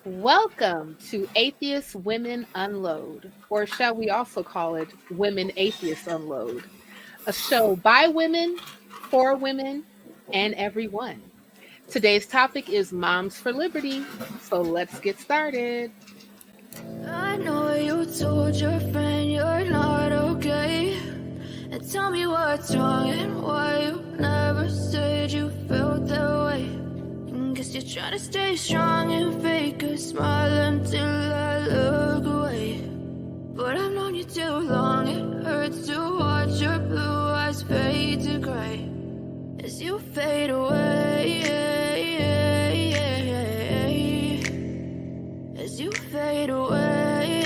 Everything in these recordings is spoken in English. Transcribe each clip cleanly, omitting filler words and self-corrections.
Welcome to Atheist Women Unload, or shall we also call it Women Atheists Unload, a show by women, for women, and everyone. Today's topic is Moms for Liberty, so let's get started. I know you told your friend you're not okay. And tell me what's wrong and why you never said you felt that way. And guess you're trying to stay strong and fake a smile until I look away. But I've known you too long, it hurts to watch your blue eyes fade to gray as you fade away. As you fade away.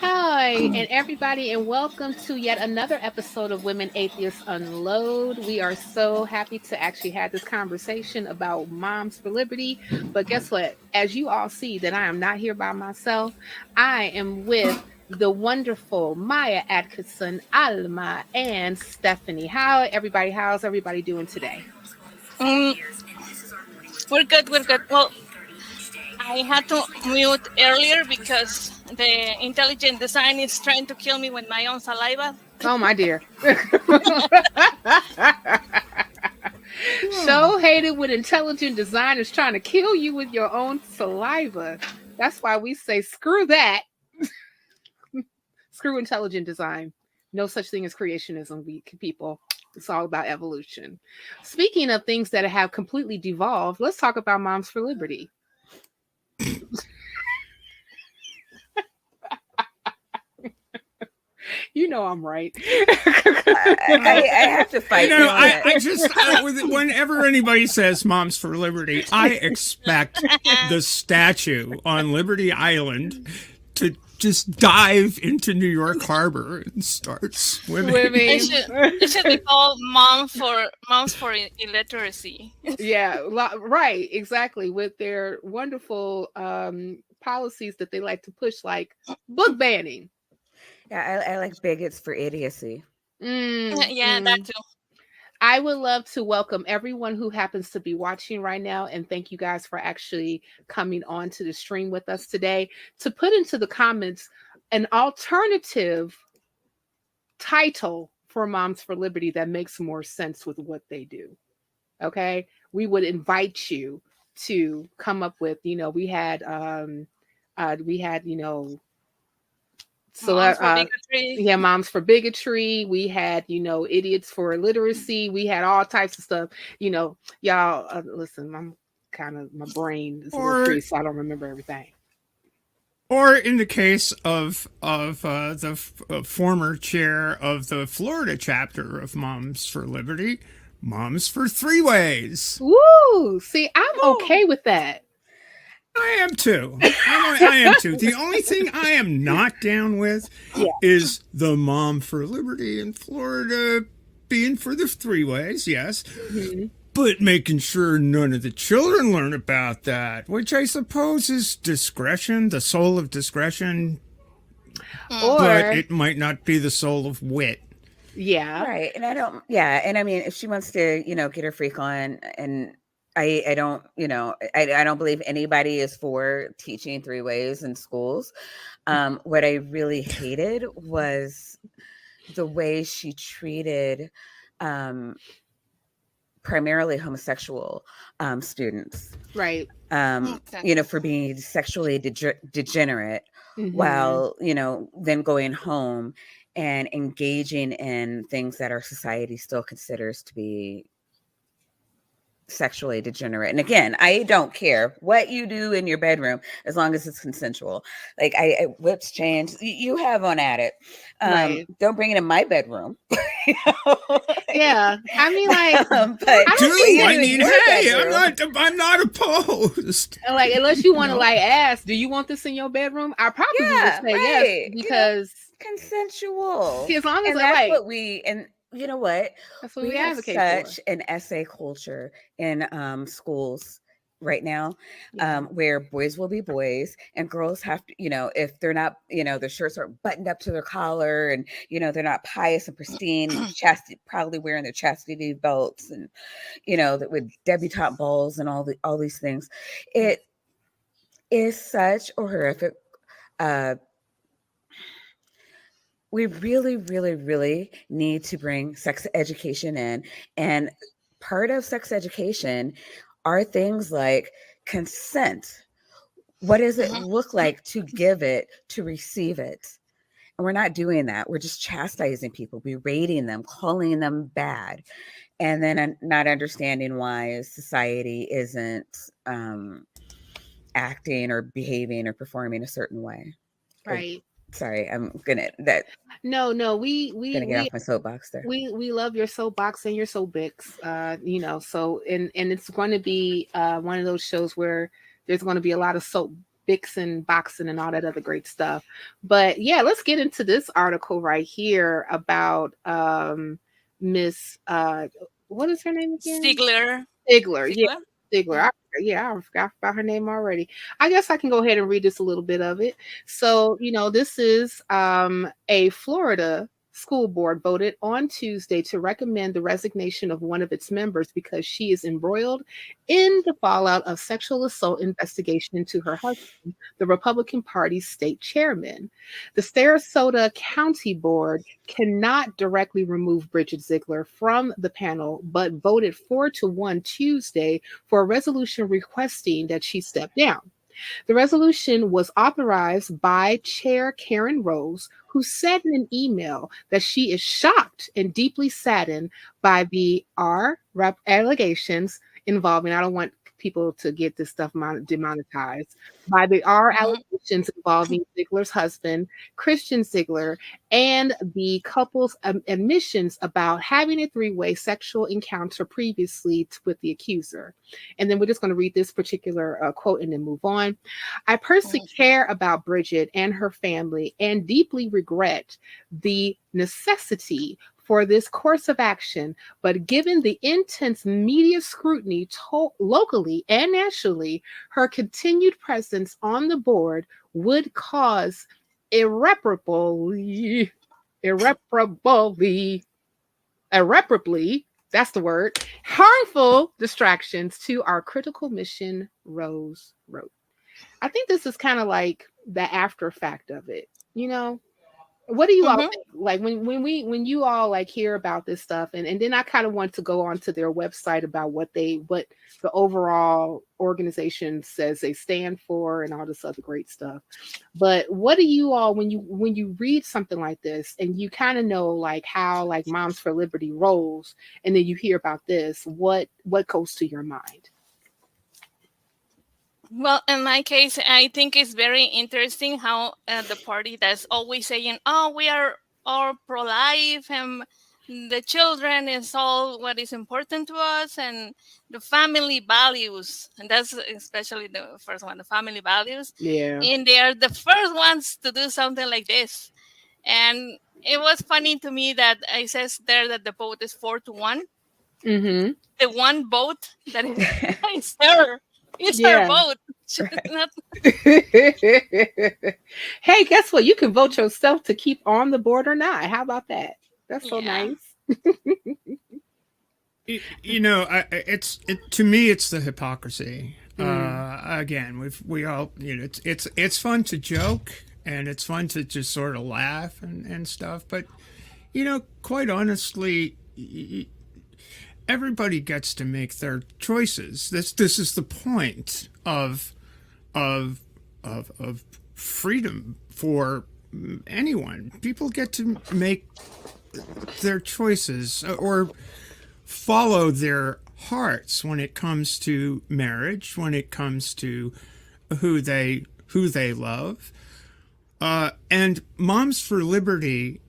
Hi, and everybody, and welcome to yet another episode of Women Atheists Unload. We are so happy to actually have this conversation about Moms for Liberty. But guess what? As you all see, that I am not here by myself. I am with the wonderful Maya Adkisson, Alma, and Stephanie. How's everybody doing today? We're good. Well, I had to mute earlier because the intelligent design is trying to kill me with my own saliva. Oh, my dear. So hated when intelligent designers trying to kill you with your own saliva. That's why we say screw that. Screw intelligent design. No such thing as creationism, people. It's all about evolution. Speaking of things that have completely devolved, let's talk about Moms for Liberty. You know I'm right. I have to fight. Whenever anybody says Moms for Liberty, I expect the statue on Liberty Island to just dive into New York Harbor and start swimming. It should be called Moms for Illiteracy. Yeah, right, exactly. With their wonderful policies that they like to push, like book banning. Yeah, I like bigots for idiocy. That too. I would love to welcome everyone who happens to be watching right now, and thank you guys for actually coming on to the stream with us today to put into the comments an alternative title for Moms for Liberty that makes more sense with what they do. Okay, we would invite you to come up with, we had Moms for Bigotry. We had, Idiots for Illiteracy. We had all types of stuff. Y'all, listen, my brain is a little free, so I don't remember everything. Or in the case of the former chair of the Florida chapter of Moms for Liberty, Moms for Three Ways. Woo! See, I'm okay with that. I am too. I am too. The only thing I am not down with is the Mom for Liberty in Florida being for the three ways, yes. Mm-hmm. But making sure none of the children learn about that, which I suppose is discretion, the soul of discretion. But it might not be the soul of wit. Yeah. Right. And I mean, if she wants to, get her freak on, and I don't believe anybody is for teaching three ways in schools. What I really hated was the way she treated primarily homosexual students. Right. For being sexually degenerate, while, then going home and engaging in things that our society still considers to be sexually degenerate. And again, I don't care what you do in your bedroom as long as it's consensual. Like whips change, you have on at it. Right. Don't bring it in my bedroom. Yeah, I mean, I'm not opposed. Like, unless you want to ask, do you want this in your bedroom? I probably would say yes, because consensual. See, as long as that's what we you know what? That's what we have advocate such for. an essay culture in schools right now, Yeah. where boys will be boys and girls have to, if they're not, their shirts aren't buttoned up to their collar, and, they're not pious and pristine, chastity, probably wearing their chastity belts, and, that with debutante balls and all these things. It is such a horrific, we really, really, really need to bring sex education in. And part of sex education are things like consent. What does it look like to give it, to receive it? And we're not doing that. We're just chastising people, berating them, calling them bad, and then not understanding why society isn't acting or behaving or performing a certain way. Right. Sorry, I'm No, we gonna get off my soapbox there. We love your soapbox and your soapbox. So and it's going to be one of those shows where there's going to be a lot of soap and boxing and all that other great stuff. But yeah, let's get into this article right here about Miss what is her name again? Stigler. Yeah, Stigler. I forgot about her name already. I guess I can go ahead and read just a little bit of it. So, this is a Florida school board voted on Tuesday to recommend the resignation of one of its members because she is embroiled in the fallout of sexual assault investigation into her husband, the Republican Party's state chairman. The Sarasota County Board cannot directly remove Bridget Ziegler from the panel, but voted 4-1 Tuesday for a resolution requesting that she step down. The resolution was authorized by Chair Karen Rose, who said in an email that she is shocked and deeply saddened by the allegations involving, I don't want people to get this stuff demonetized, by the allegations involving Ziegler's husband, Christian Ziegler, and the couple's admissions about having a three-way sexual encounter previously with the accuser. And then we're just going to read this particular quote and then move on. I personally care about Bridget and her family and deeply regret the necessity for this course of action, but given the intense media scrutiny locally and nationally, her continued presence on the board would cause irreparably, that's the word, harmful distractions to our critical mission, Rose wrote. I think this is kind of like the after fact of it, What do you all think? Like when you all like hear about this stuff, and then I kind of want to go on to their website about what the overall organization says they stand for and all this other great stuff. But what do you all, when you read something like this and you kind of know like how like Moms for Liberty rolls, and then you hear about this, what goes to your mind? Well, in my case, I think it's very interesting how the party that's always saying, "Oh, we are all pro-life and the children is all what is important to us, and the family values," and that's especially the first one, the family values. Yeah, and they are the first ones to do something like this. And it was funny to me that it says there that the vote is 4-1. Mm-hmm. The one vote that is there. It's her vote. Hey, guess what? You can vote yourself to keep on the board or not. How about that? That's so nice. To me, it's the hypocrisy. Again, we all, it's fun to joke and it's fun to just sort of laugh and stuff. But, quite honestly, everybody gets to make their choices. This is the point of freedom for anyone. People get to make their choices or follow their hearts when it comes to marriage, when it comes to who they love. And Moms for Liberty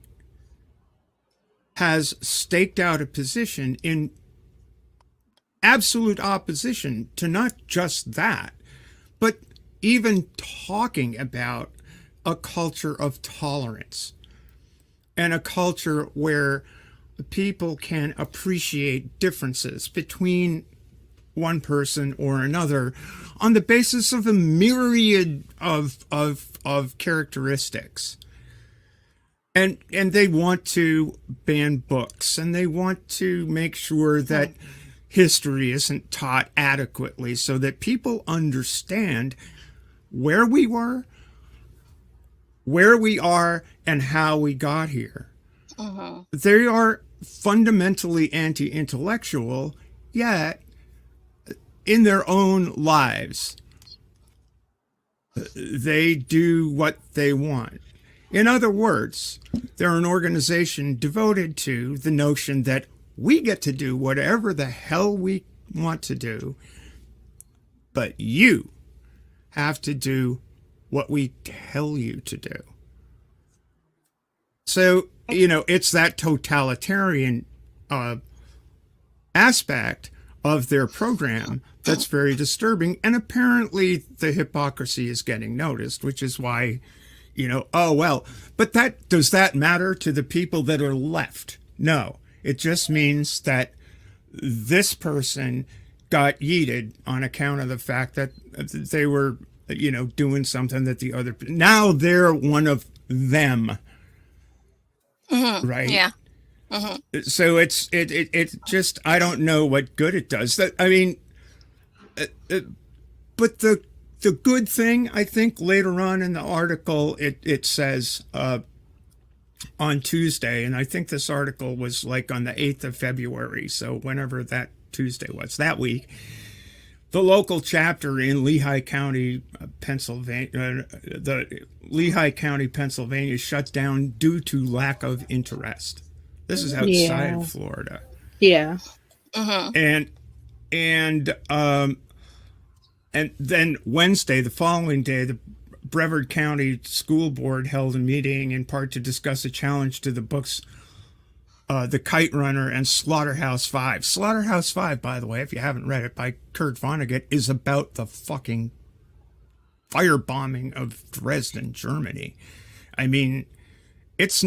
has staked out a position in absolute opposition to not just that, but even talking about a culture of tolerance and a culture where people can appreciate differences between one person or another on the basis of a myriad of characteristics. And they want to ban books, and they want to make sure that history isn't taught adequately so that people understand where we were, where we are, and how we got here. They are fundamentally anti-intellectual, yet in their own lives, they do what they want. In other words, they're an organization devoted to the notion that we get to do whatever the hell we want to do, but you have to do what we tell you to do. So, it's that totalitarian aspect of their program that's very disturbing. And apparently the hypocrisy is getting noticed, which is why, but does that matter to the people that are left? No, it just means that this person got yeeted on account of the fact that they were, doing something that the other, now they're one of them. Right. Yeah. So it's just, I don't know what good it does. But the good thing, I think later on in the article, it says on Tuesday, and I think this article was like on the 8th of February. So whenever that Tuesday was, that week, the local chapter in Lehigh County, Pennsylvania, shut down due to lack of interest. This is outside of Florida. Yeah. And then Wednesday, the following day, the Brevard County School Board held a meeting in part to discuss a challenge to the books The Kite Runner and Slaughterhouse-Five. Slaughterhouse-Five, by the way, if you haven't read it, by Kurt Vonnegut, is about the fucking firebombing of Dresden, Germany. I mean, it's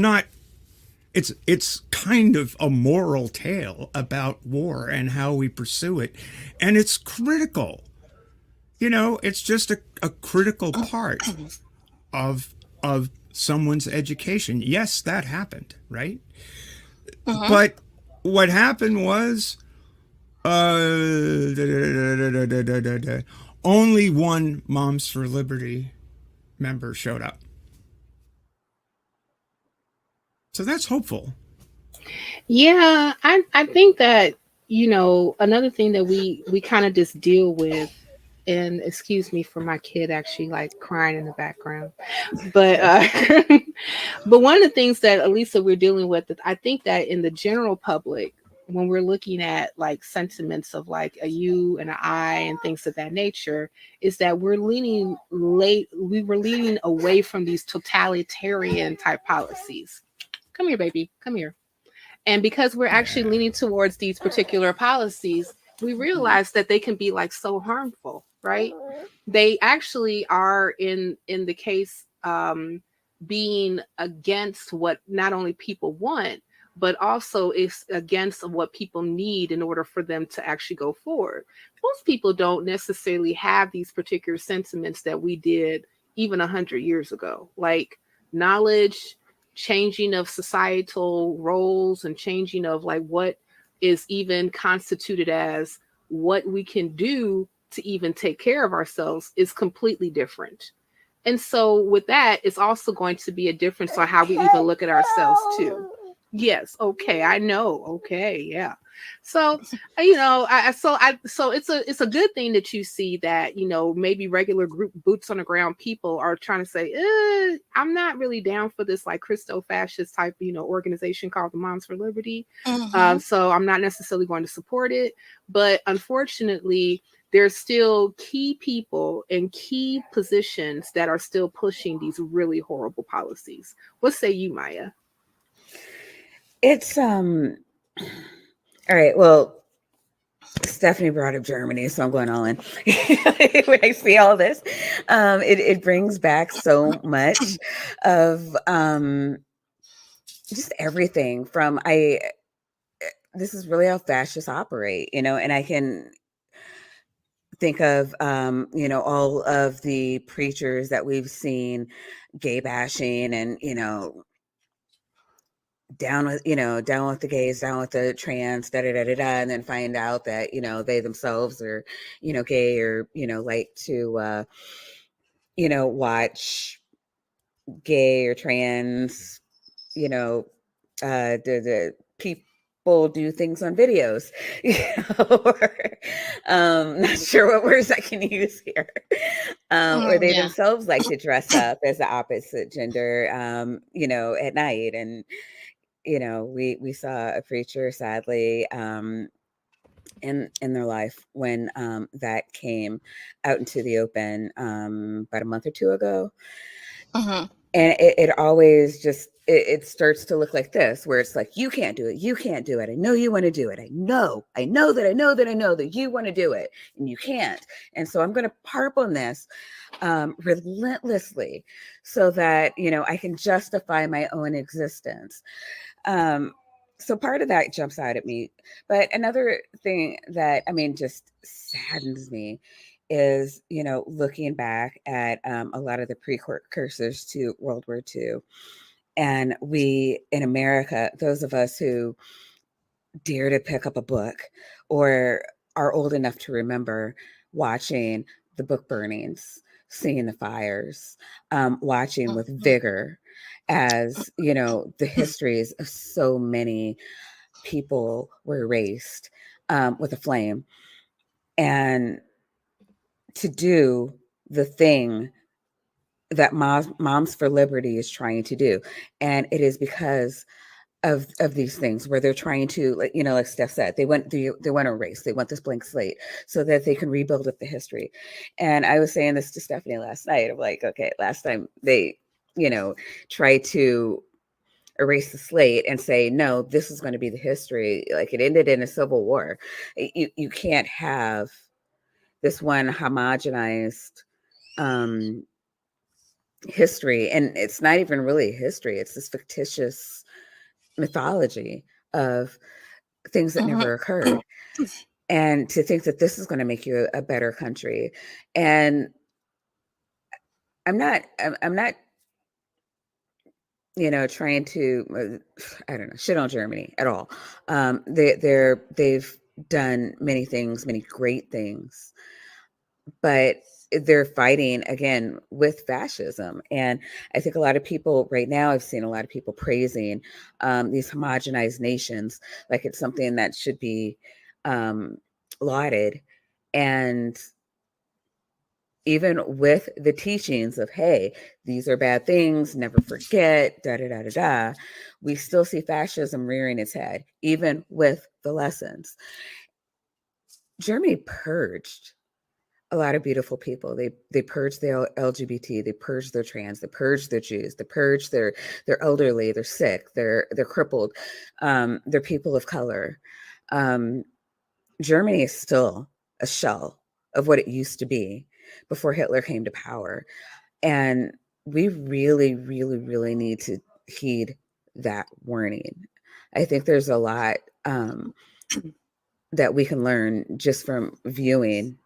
kind of a moral tale about war and how we pursue it. And it's critical. It's just a critical part of someone's education. Yes, that happened, right? But what happened was only one Moms for Liberty member showed up. So that's hopeful. Yeah, I think that, another thing that we kind of just deal with, and excuse me for my kid actually like crying in the background, but but one of the things that at least that we're dealing with, I think that in the general public, when we're looking at like sentiments of like a you and an I and things of that nature, is that we were leaning away from these totalitarian type policies. Come here, baby, come here. And because we're actually leaning towards these particular policies, we realize that they can be like so harmful, right? They actually are in the case being against what not only people want, but also is against what people need in order for them to actually go forward. Most people don't necessarily have these particular sentiments that we did even 100 years ago, like knowledge, changing of societal roles, and changing of like what is even constituted as what we can do to even take care of ourselves is completely different. And so with that, it's also going to be a difference on how we even look at ourselves too. Yes. Okay. I know. Okay. Yeah. So, so it's a good thing that you see that, maybe regular group boots on the ground people are trying to say, I'm not really down for this like Christo-fascist type, organization called the Moms for Liberty. So I'm not necessarily going to support it. But unfortunately, there's still key people in key positions that are still pushing these really horrible policies. What say you, Maya? It's all right. Well, Stephanie brought up Germany, so I'm going all in. When I see all this, it brings back so much of just everything from this is really how fascists operate, and think of, all of the preachers that we've seen gay bashing and, down with the gays, down with the trans, and then find out that, they themselves are, gay or, like to, watch gay or trans, the people do things on videos, or not sure what words I can use here, or they themselves like to dress up as the opposite gender, at night. And, we saw a preacher, sadly, in their life when that came out into the open about a month or two ago. And it always just, it starts to look like this, where it's like, you can't do it. You can't do it. I know you want to do it. I know that you want to do it and you can't. And so I'm going to harp on this relentlessly so that, I can justify my own existence. So part of that jumps out at me. But another thing that, just saddens me is, looking back at a lot of the precursors to World War II. And we in America, those of us who dare to pick up a book or are old enough to remember watching the book burnings, seeing the fires, watching with vigor as, the histories of so many people were erased with a flame. And to do the thing that Moms for Liberty is trying to do. And it is because of these things where they're trying to, like Steph said, they want to erase, they want this blank slate so that they can rebuild up the history. And I was saying this to Stephanie last night of like, okay, last time they, tried to erase the slate and say, no, this is going to be the history. Like it ended in a civil war. You can't have this one homogenized history. And it's not even really history. It's this fictitious mythology of things that never occurred. And to think that this is going to make you a better country. And I'm not, trying to, I don't know, shit on Germany at all. They've done many things, many great things, but they're fighting again with fascism. And I think a lot of people right now, I've seen a lot of people praising these homogenized nations like it's something that should be lauded. And even with the teachings of, hey, these are bad things, never forget, we still see fascism rearing its head, even with the lessons. Germany purged a lot of beautiful people. They purged the LGBT, they purged their trans, they purged their Jews, they purged their elderly, they're sick, they're crippled, they're people of color. Germany is still a shell of what it used to be before Hitler came to power. And we really, really, really need to heed that warning. I think there's a lot that we can learn just from viewing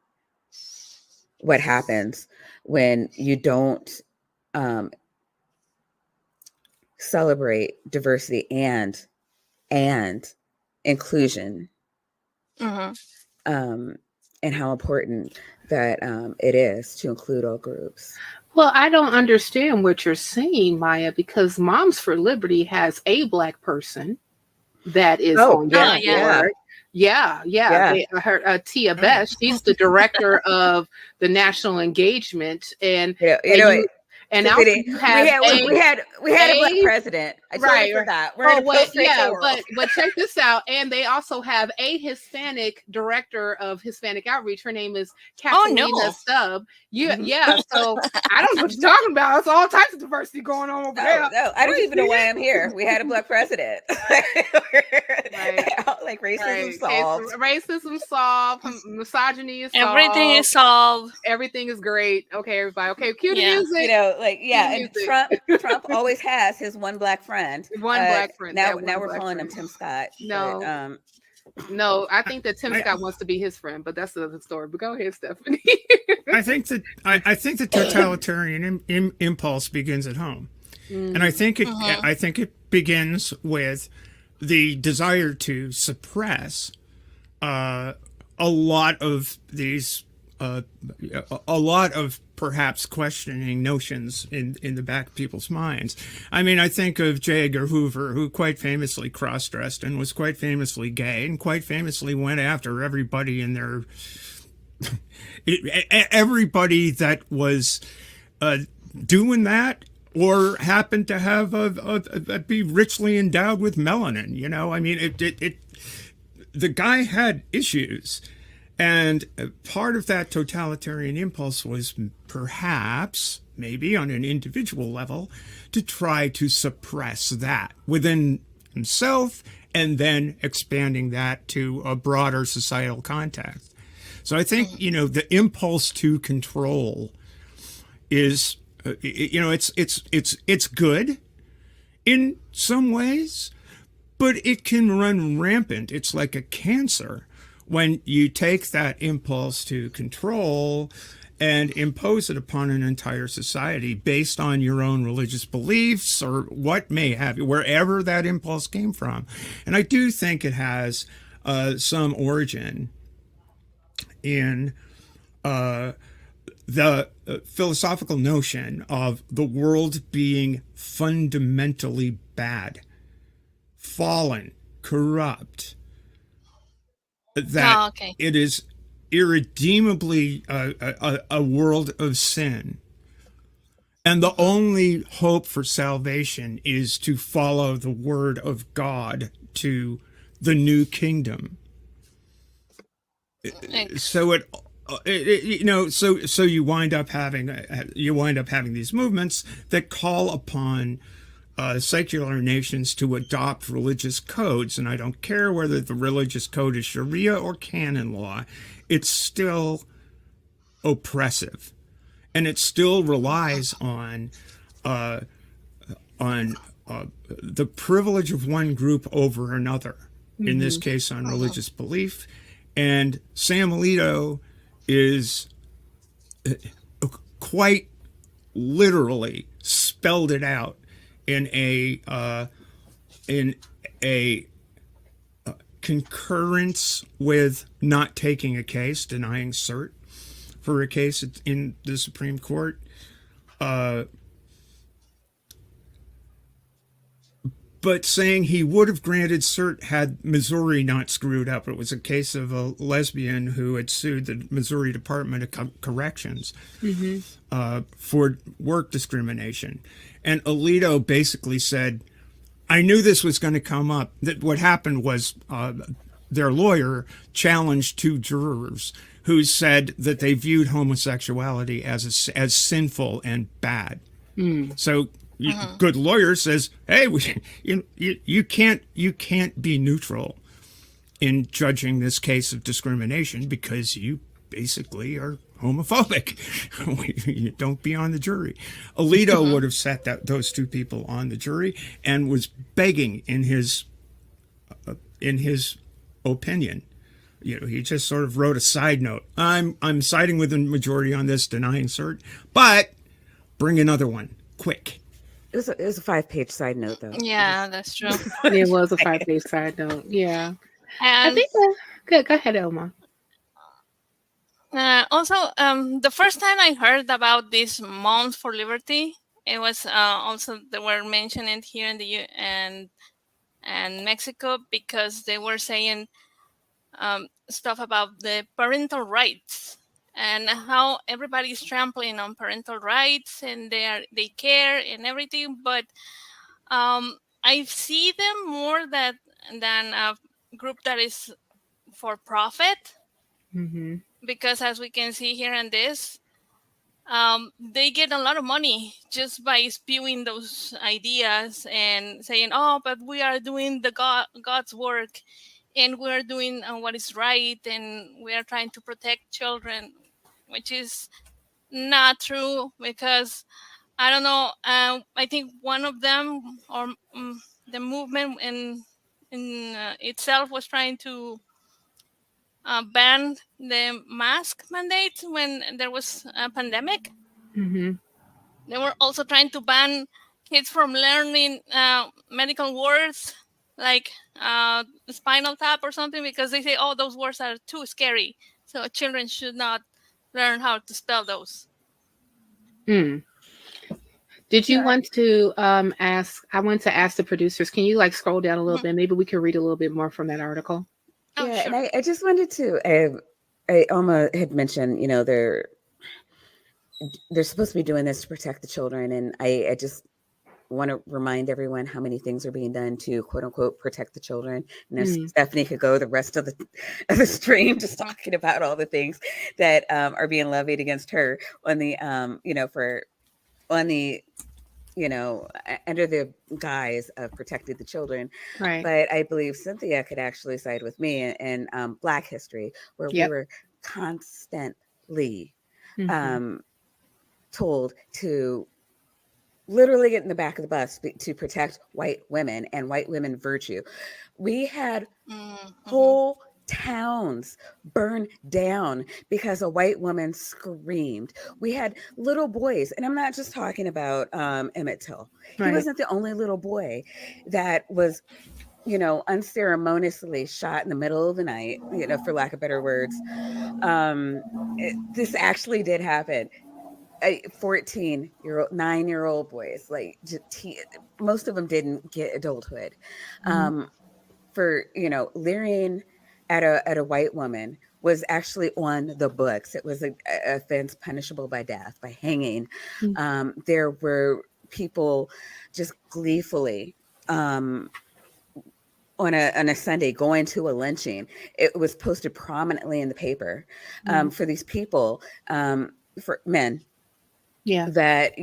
what happens when you don't celebrate diversity and inclusion, and how important that it is to include all groups. Well, I don't understand what you're saying, Maya, because Moms for Liberty has a Black person that is on the board. Yeah. They heard Tia Best. She's the director of the national engagement, and also you have we had a Black president. I totally forgot. But check this out. And they also have a Hispanic director of Hispanic outreach. Her name is Catalina Stubb. Yeah. So I don't know what you're talking about. It's all types of diversity going on over there. No, I don't even know why I'm here. We had a Black president. Like racism solved. Racism solved. Misogyny is solved. Everything is solved. Everything is great. Okay, everybody. Okay, cue the music. And Trump always has his one Black friend. Black friend. Now we're calling him Tim Scott. No. But, No, I think that Tim I, Scott wants to be his friend, but that's another story. But go ahead, Stephanie. I think that I think the totalitarian impulse begins at home, and I think it begins with the desire to suppress a lot of these a lot of perhaps questioning notions in the back of people's minds. I mean, I think of J. Edgar Hoover, who quite famously cross-dressed and was quite famously gay and quite famously went after everybody in their everybody that was doing that or happened to have be richly endowed with melanin. You know, I mean, the guy had issues. And part of that totalitarian impulse was perhaps, maybe on an individual level, to try to suppress that within himself and then expanding that to a broader societal context. So I think, you know, the impulse to control is, you know, it's good in some ways, but it can run rampant. It's like a cancer when you take that impulse to control and impose it upon an entire society based on your own religious beliefs or what may have you, wherever that impulse came from. And I do think it has some origin in the philosophical notion of the world being fundamentally bad, fallen, corrupt, that it is irredeemably a world of sin. And the only hope for salvation is to follow the word of God to the new kingdom. So you know, so you wind up having these movements that call upon secular nations to adopt religious codes, and I don't care whether the religious code is Sharia or canon law, it's still oppressive, and it still relies on the privilege of one group over another. In this case, on religious belief, and Sam Alito is quite literally spelled it out in a concurrence with not taking a case, denying cert for a case in the Supreme Court, but saying he would have granted cert had Missouri not screwed up. It was a case of a lesbian who had sued the Missouri Department of Corrections for work discrimination. And Alito basically said, I knew this was going to come up. That what happened was their lawyer challenged two jurors who said that they viewed homosexuality as sinful and bad. So good lawyer says, hey, you can't be neutral in judging this case of discrimination because you basically are homophobic. You don't be on the jury. Alito would have set those two people on the jury and was begging in his opinion. You know, he just sort of wrote a side note. I'm siding with the majority on this, denying cert, but bring another one quick. It was a 5-page side note, though. Yeah, that's true. It was a 5-page side note. Yeah. And I think go ahead, Alma. Also, the first time I heard about this Moms for Liberty, it was also they were mentioning here in the and Mexico, because they were saying stuff about the parental rights and how everybody's trampling on parental rights and they care and everything, but I see them more than a group that is for profit. Because as we can see here in this, they get a lot of money just by spewing those ideas and saying, oh, but we are doing God's work and we're doing what is right and we are trying to protect children, which is not true, because I don't know, I think one of them or the movement itself was trying to ban the mask mandate when there was a pandemic. Mm-hmm. They were also trying to ban kids from learning medical words like spinal tap or something, because they say, oh, those words are too scary. So children should not learn how to spell those. Mm. Did you Yeah. want to ask? I want to ask the producers. Can you like scroll down a little bit? Maybe we can read a little bit more from that article. Oh, Yeah, sure. and I just wanted to. Alma had mentioned, they're supposed to be doing this to protect the children, and I just want to remind everyone how many things are being done to quote unquote protect the children. And if Stephanie could go the rest of the stream just talking about all the things that are being levied against her on the under the guise of protecting the children. Right. But I believe Cynthia could actually side with me in Black history, where we were constantly told to literally get in the back of the bus to protect white women and white women virtue. We had whole towns burned down because a white woman screamed. We had little boys, and I'm not just talking about Emmett Till. He wasn't the only little boy that was, unceremoniously shot in the middle of the night, for lack of better words. This actually did happen. 14-year-old, 9-year-old boys, like most of them didn't get adulthood, for leering at a white woman was actually on the books. It was an offense punishable by death, by hanging. There were people just gleefully on a Sunday going to a lynching. It was posted prominently in the paper for these people, for men. Yeah. That,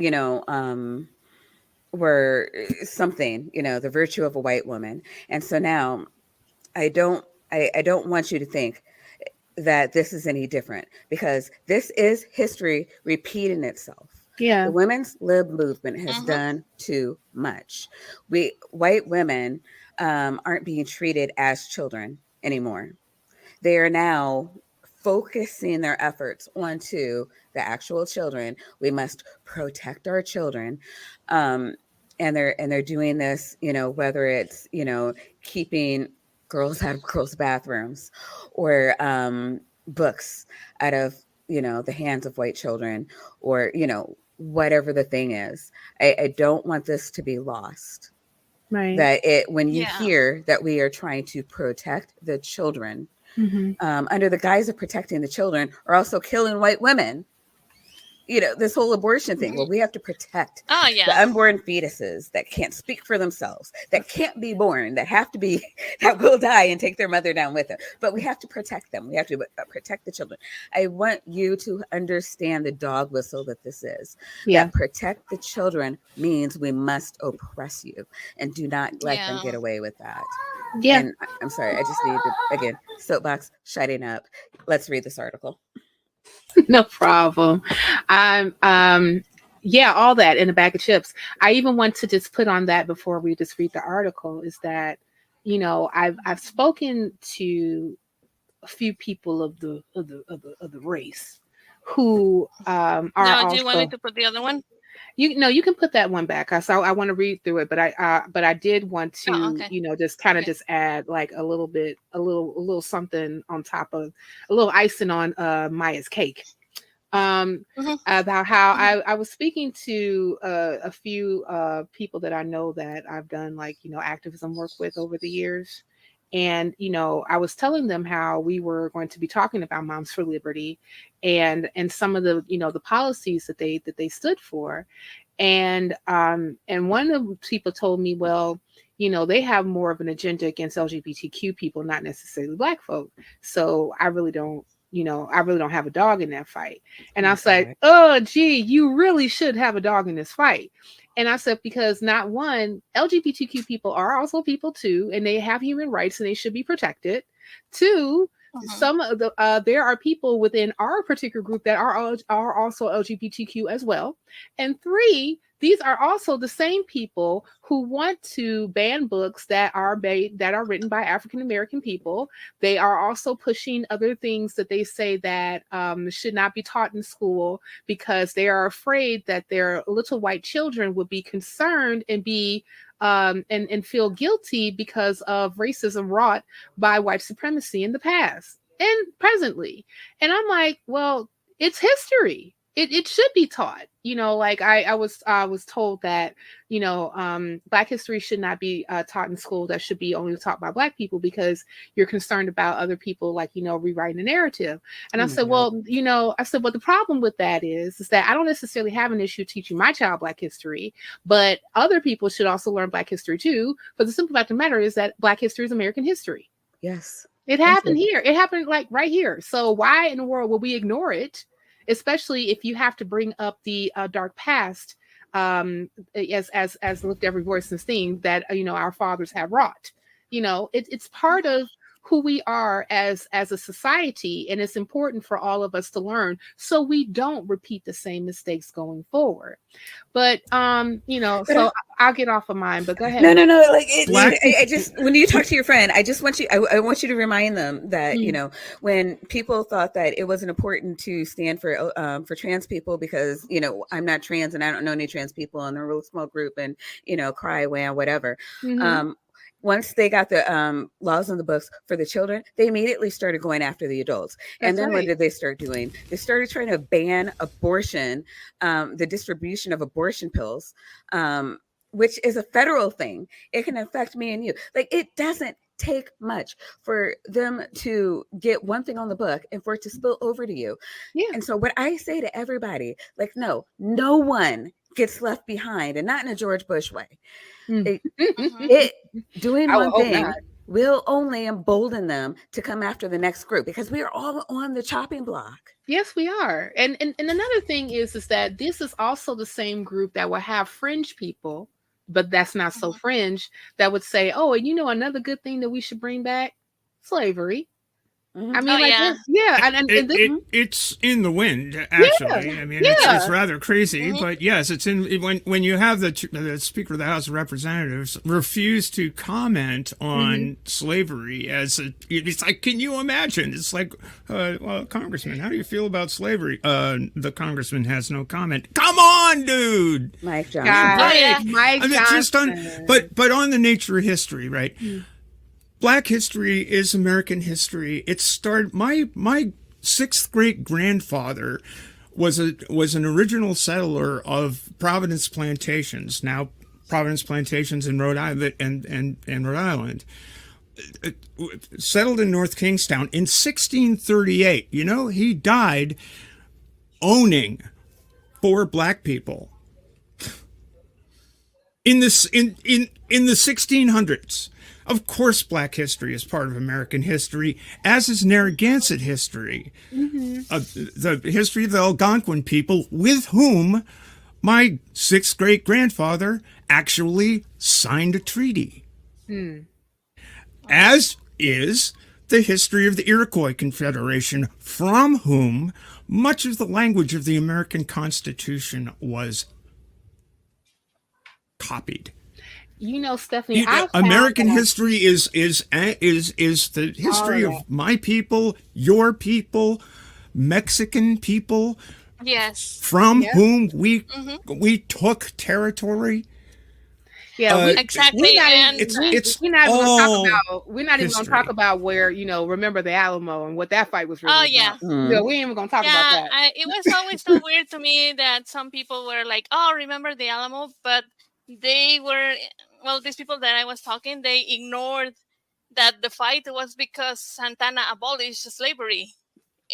were something, the virtue of a white woman. And so now I don't want you to think that this is any different, because this is history repeating itself. Yeah. The women's lib movement has done too much. White women aren't being treated as children anymore. They are now focusing their efforts onto the actual children. We must protect our children. And they're doing this, whether it's, keeping girls out of girls' bathrooms, or books out of, the hands of white children, or, whatever the thing is. I don't want this to be lost. Right. That when you hear that we are trying to protect the children, under the guise of protecting the children, are also killing white women. This whole abortion thing. Well, we have to protect the unborn fetuses that can't speak for themselves, that can't be born, that will die and take their mother down with them. But we have to protect them. We have to protect the children. I want you to understand the dog whistle that this is. Yeah. That protect the children means we must oppress you, and do not let them get away with that. Yeah. And I'm sorry, I just need to, again, soapbox shutting up. Let's read this article. No problem. Yeah, all that in a bag of chips. I even want to just put on that before we just read the article, is that, I've spoken to a few people of the race who are now, do also, you want me to put the other one? You can put that one back. So I want to read through it, but I did want to, just kind of just add like a little something on top of, a little icing on Maya's cake. About how I was speaking to a few people that I know that I've done activism work with over the years. And, I was telling them how we were going to be talking about Moms for Liberty and some of the, the policies that they stood for. And one of the people told me, well, they have more of an agenda against LGBTQ people, not necessarily Black folk. So I really don't have a dog in that fight. And I was like, oh, gee, you really should have a dog in this fight. And I said, because not one, LGBTQ people are also people too, and they have human rights and they should be protected. Two, some of the there are people within our particular group that are also LGBTQ as well. And three, these are also the same people who want to ban books that are written by African American people. They are also pushing other things that they say that should not be taught in school because they are afraid that their little white children would be concerned and be and feel guilty because of racism wrought by white supremacy in the past and presently. And I'm like, well, it's history. It should be taught. Like I was told that, Black history should not be taught in school. That should be only taught by Black people because you're concerned about other people, like, rewriting the narrative. And I said, well, the problem with that is that I don't necessarily have an issue teaching my child Black history, but other people should also learn Black history too. But the simple fact of the matter is that Black history is American history. Yes. It happened here. It happened like right here. So why in the world will we ignore it? Especially if you have to bring up the dark past, as Lift Every Voice and Sing that our fathers have wrought. It's part of who we are as a society, and it's important for all of us to learn so we don't repeat the same mistakes going forward. But so I'll get off of mine. But go ahead. No. Like I just when you talk to your friend, I just want you. I want you to remind them that when people thought that it wasn't important to stand for trans people because I'm not trans and I don't know any trans people and they're a real small group and cry, wham, whatever. Mm-hmm. Once they got the laws in the books for the children, they immediately started going after the adults. And then what did they start doing? They started trying to ban abortion, the distribution of abortion pills, which is a federal thing. It can affect me and you. Like, it doesn't take much for them to get one thing on the book and for it to spill over to you. Yeah. And so what I say to everybody, like, no one gets left behind, and not in a George Bush way. Doing one thing will only embolden them to come after the next group because we are all on the chopping block. Yes, we are. And another thing is that this is also the same group that will have fringe people, but that's not so fringe, that would say, oh, and another good thing that we should bring back? Slavery. I mean, it's in the wind, actually. Yeah. I mean, it's rather crazy, but yes, it's in when you have the Speaker of the House of Representatives refuse to comment on slavery it's like, can you imagine? It's like, well, Congressman, how do you feel about slavery? The Congressman has no comment. Come on, dude. Mike Johnson. Mike Johnson. But on the nature of history, right? Black history is American history. It started. My sixth great grandfather was an original settler of Providence Plantations. Now Providence Plantations in Rhode Island and Rhode Island. Settled in North Kingstown in 1638. He died owning 4 Black people in the 1600s. Of course, Black history is part of American history, as is Narragansett history. The history of the Algonquin people, with whom my 6th great-grandfather actually signed a treaty. As is the history of the Iroquois Confederation, from whom much of the language of the American Constitution was copied. Stephanie, American history is the history of my people, your people, Mexican people. Yes. From whom we took territory. Yeah, exactly. We're not even going to talk about where remember the Alamo and what that fight was really about. So we ain't even going to talk about that. It was always so weird to me that some people were like, "Oh, remember the Alamo," but they were, these people that I was talking, they ignored that the fight was because Santana abolished slavery.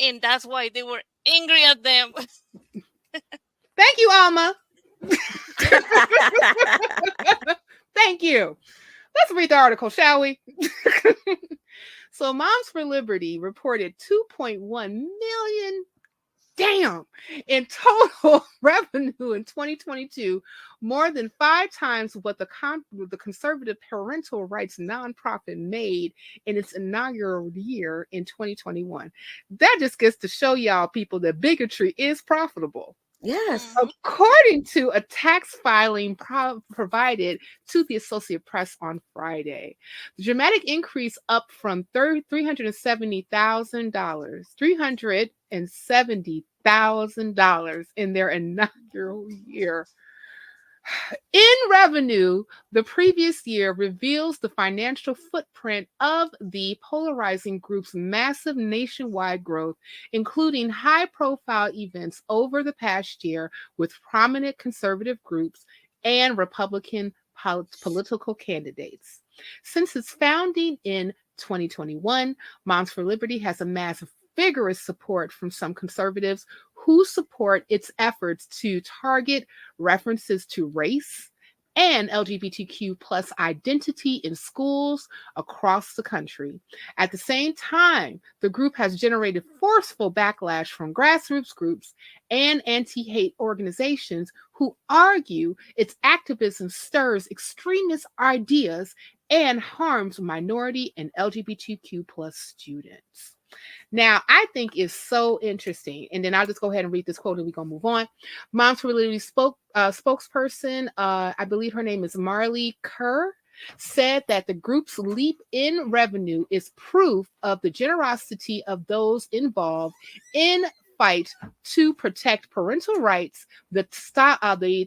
And that's why they were angry at them. Thank you, Alma. Thank you. Let's read the article, shall we? So Moms for Liberty reported 2.1 million in total revenue in 2022, more than 5 times what the conservative parental rights nonprofit made in its inaugural year in 2021. That just gets to show y'all people that bigotry is profitable. Yes. according to a tax filing provided to the Associated Press on Friday. The dramatic increase up from $370,000 in their inaugural year. In revenue, the previous year reveals the financial footprint of the polarizing group's massive nationwide growth, including high-profile events over the past year with prominent conservative groups and Republican political candidates. Since its founding in 2021, Moms for Liberty has amassed vigorous support from some conservatives who support its efforts to target references to race and LGBTQ plus identity in schools across the country. At the same time, the group has generated forceful backlash from grassroots groups and anti-hate organizations who argue its activism stirs extremist ideas and harms minority and LGBTQ plus students. Now, I think it's so interesting. And then I'll just go ahead and read this quote and we're going to move on. Moms for Liberty spokesperson, I believe her name is Marley Kerr, said that the group's leap in revenue is proof of the generosity of those involved in fight to protect parental rights. The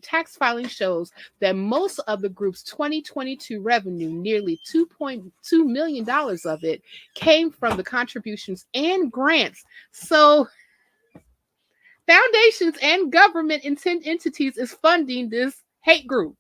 tax filing shows that most of the group's 2022 revenue, nearly $2.2 million of it, came from the contributions and grants. So foundations and government entities is funding this hate group.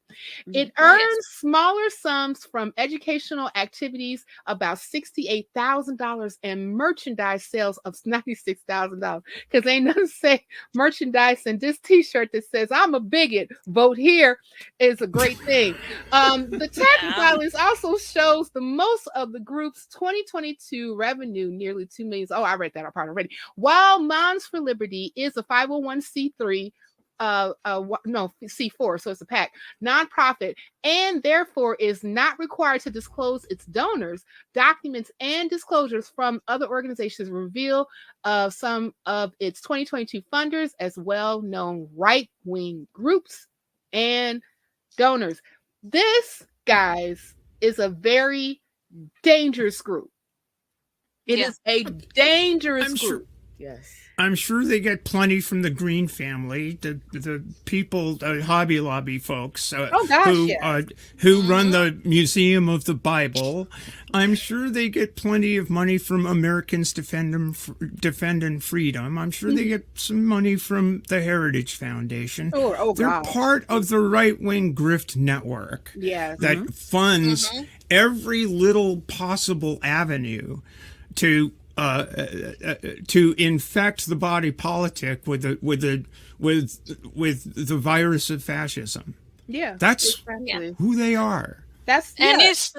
It earns smaller sums from educational activities, about $68,000, and merchandise sales of $96,000. Because ain't nothing say merchandise, and this T-shirt that says "I'm a bigot, vote here" is a great thing. The tax filings also shows the most of the group's 2022 revenue, nearly $2 million. Oh, I read that part already. While Moms for Liberty is a 501c3. C4, so it's a PAC, nonprofit, and therefore is not required to disclose its donors. Documents and disclosures from other organizations reveal some of its 2022 funders as well-known right-wing groups and donors. This, guys, is a very dangerous group. It is a dangerous group. Sure. Yes. I'm sure they get plenty from the Green family, the people, Hobby Lobby folks who run the Museum of the Bible. I'm sure they get plenty of money from Americans Defending Freedom. I'm sure they get some money from the Heritage Foundation. They're part of the right-wing grift network that funds every little possible avenue to infect the body politic with the virus of fascism. Yeah, that's who they are. And it's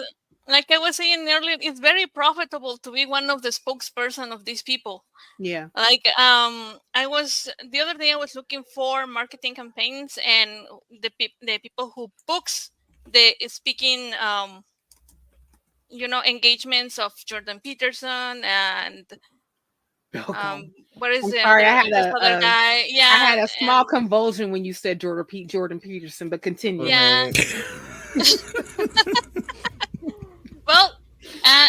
like I was saying earlier, it's very profitable to be one of the spokesperson of these people. Yeah, like the other day I was looking for marketing campaigns, and the people who books the speaking engagements of Jordan Peterson and what is it? Sorry, I had a small and convulsion when you said Jordan Peterson, but continue. Yeah. Well,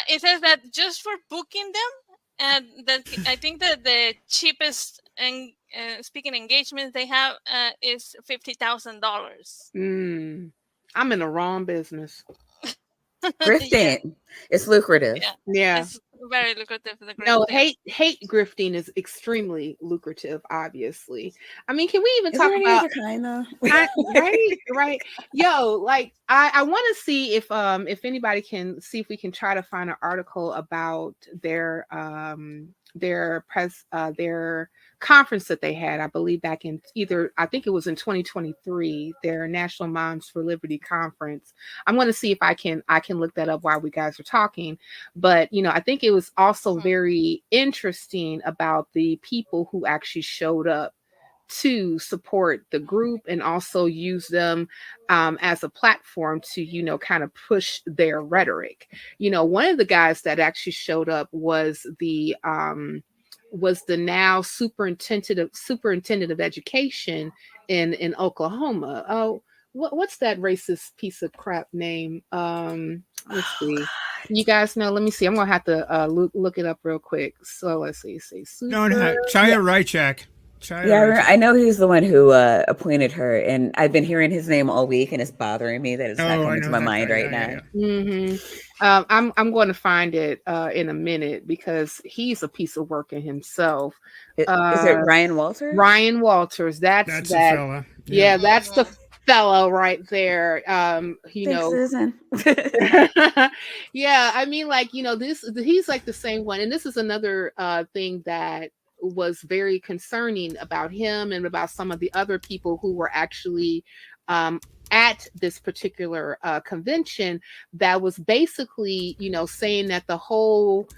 it says that just for booking them, and that I think that the cheapest speaking engagement they have is $50,000. I'm in the wrong business. Grifting. It's lucrative. Yeah. It's very lucrative. Hate grifting is extremely lucrative, obviously. I mean, can we even talk Isn't about kind of right? Yo, like I want to see if anybody can see if we can try to find an article about their conference that they had, I believe back in I think it was in 2023, their National Moms for Liberty conference. I'm going to see if I can look that up while we guys are talking. But, I think it was also very interesting about the people who actually showed up to support the group and also use them as a platform to, kind of push their rhetoric. One of the guys that actually showed up was the was the now superintendent of education in Oklahoma. Oh, what's that racist piece of crap name? Let's see. You guys know. Let me see. I'm gonna have to look it up real quick. So let's see. No, Chaya Rychak. Yeah, I know he's the one who appointed her, and I've been hearing his name all week, and it's bothering me that it's not coming to my mind right now. Mm-hmm. I'm going to find it in a minute because he's a piece of work in himself. Is it Ryan Walters? Ryan Walters. That's the fella. Yeah, that's the fellow right there. Thanks, Susan. Yeah, I mean, like, he's like the same one, and this is another thing that was very concerning about him and about some of the other people who were actually at this particular convention, that was basically, saying that the whole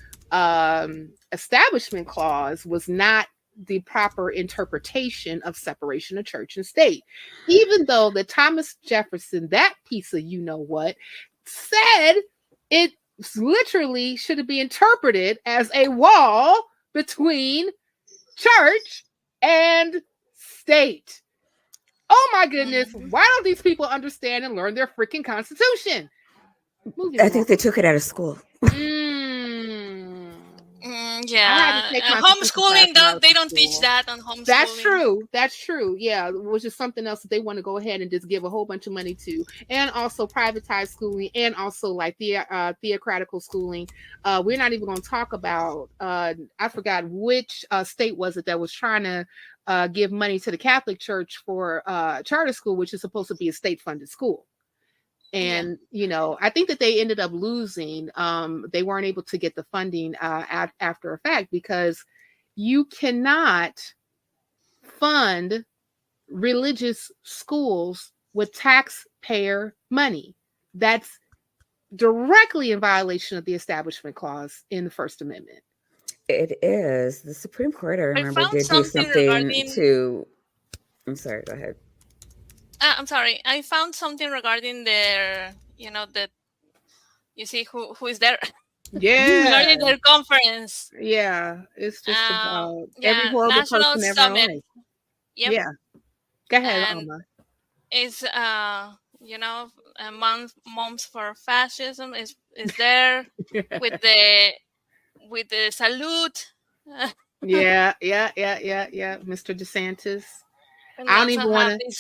establishment clause was not the proper interpretation of separation of church and state, even though that Thomas Jefferson, that piece of what, said it literally should be interpreted as a wall between church and state. Oh my goodness, why don't these people understand and learn their freaking constitution? I think they took it out of school. Yeah, homeschooling, they don't teach that on homeschooling. That's true. Yeah, which is something else that they want to go ahead and just give a whole bunch of money to, and also privatized schooling, and also like theocratical schooling. We're not even going to talk about. I forgot which state was it that was trying to give money to the Catholic Church for charter school, which is supposed to be a state-funded school. And, I think that they ended up losing. They weren't able to get the funding after a fact, because you cannot fund religious schools with taxpayer money. That's directly in violation of the Establishment Clause in the First Amendment. It is. The Supreme Court, I remember, did do something to... I'm sorry, go ahead. I'm sorry. I found something regarding their, that you see who is there. Yeah. Regarding their conference. Yeah. It's just about every horrible National person ever Summit. on. Yep. Yeah. Go ahead, Alma. It's Moms for Fascism is there with the salute. Yeah. Mr. DeSantis. And I don't even want to.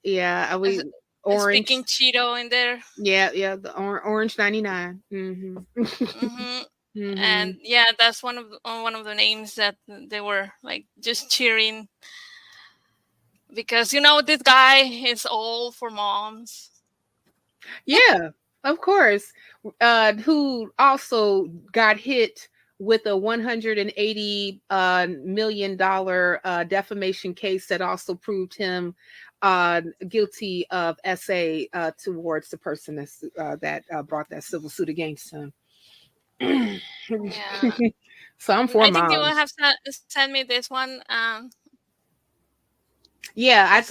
Yeah, are we orange? Speaking Cheeto in there. Yeah, the orange 99. Mm-hmm. Mm-hmm. And that's one of the names that they were like just cheering, because this guy is all for moms. Yeah, of course. Who also got hit with a $180 million defamation case that also proved him guilty of SA towards the person that brought that civil suit against him. Yeah. So I'm for I moms. think you will have to send me this one. Yeah,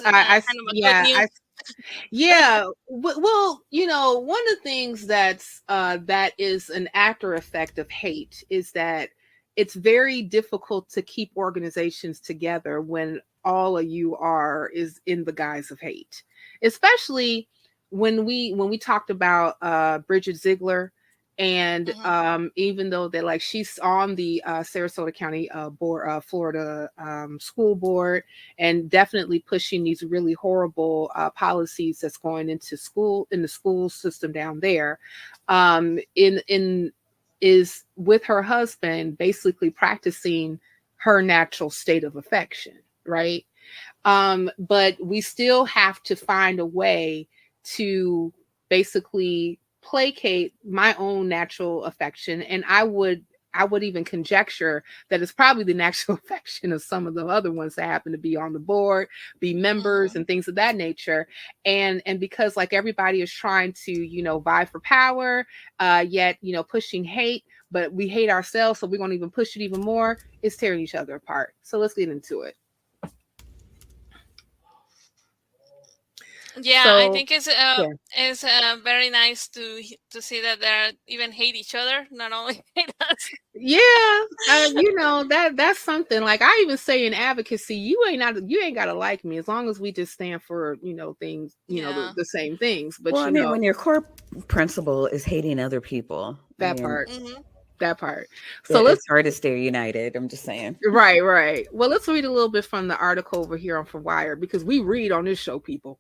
yeah. Well, one of the things that is an after effect of hate is that it's very difficult to keep organizations together when all of you is in the guise of hate. Especially when we talked about Bridget Ziegler, and even though that, like, she's on the Sarasota County board, Florida school board, and definitely pushing these really horrible policies that's going into in the school system down there, is with her husband basically practicing her natural state of affection, right? But we still have to find a way to basically placate my own natural affection, and I would even conjecture that it's probably the natural affection of some of the other ones that happen to be on the board, be members, and things of that nature. And because, like, everybody is trying to vie for power, yet pushing hate, but we hate ourselves, so we're gonna even push it even more. It's tearing each other apart. So let's get into it. Yeah, so, I think it's very nice to see that they even hate each other, not only hate us. Yeah, that's something. Like I even say in advocacy, you ain't gotta like me as long as we just stand for things, Yeah. the same things. But Well, I mean, when your core principle is hating other people, I that mean, part, Hmm. that part. So let's it's hard to stay united. I'm just saying. right. Well, let's read a little bit from the article over here on For Wire because we read on this show, people.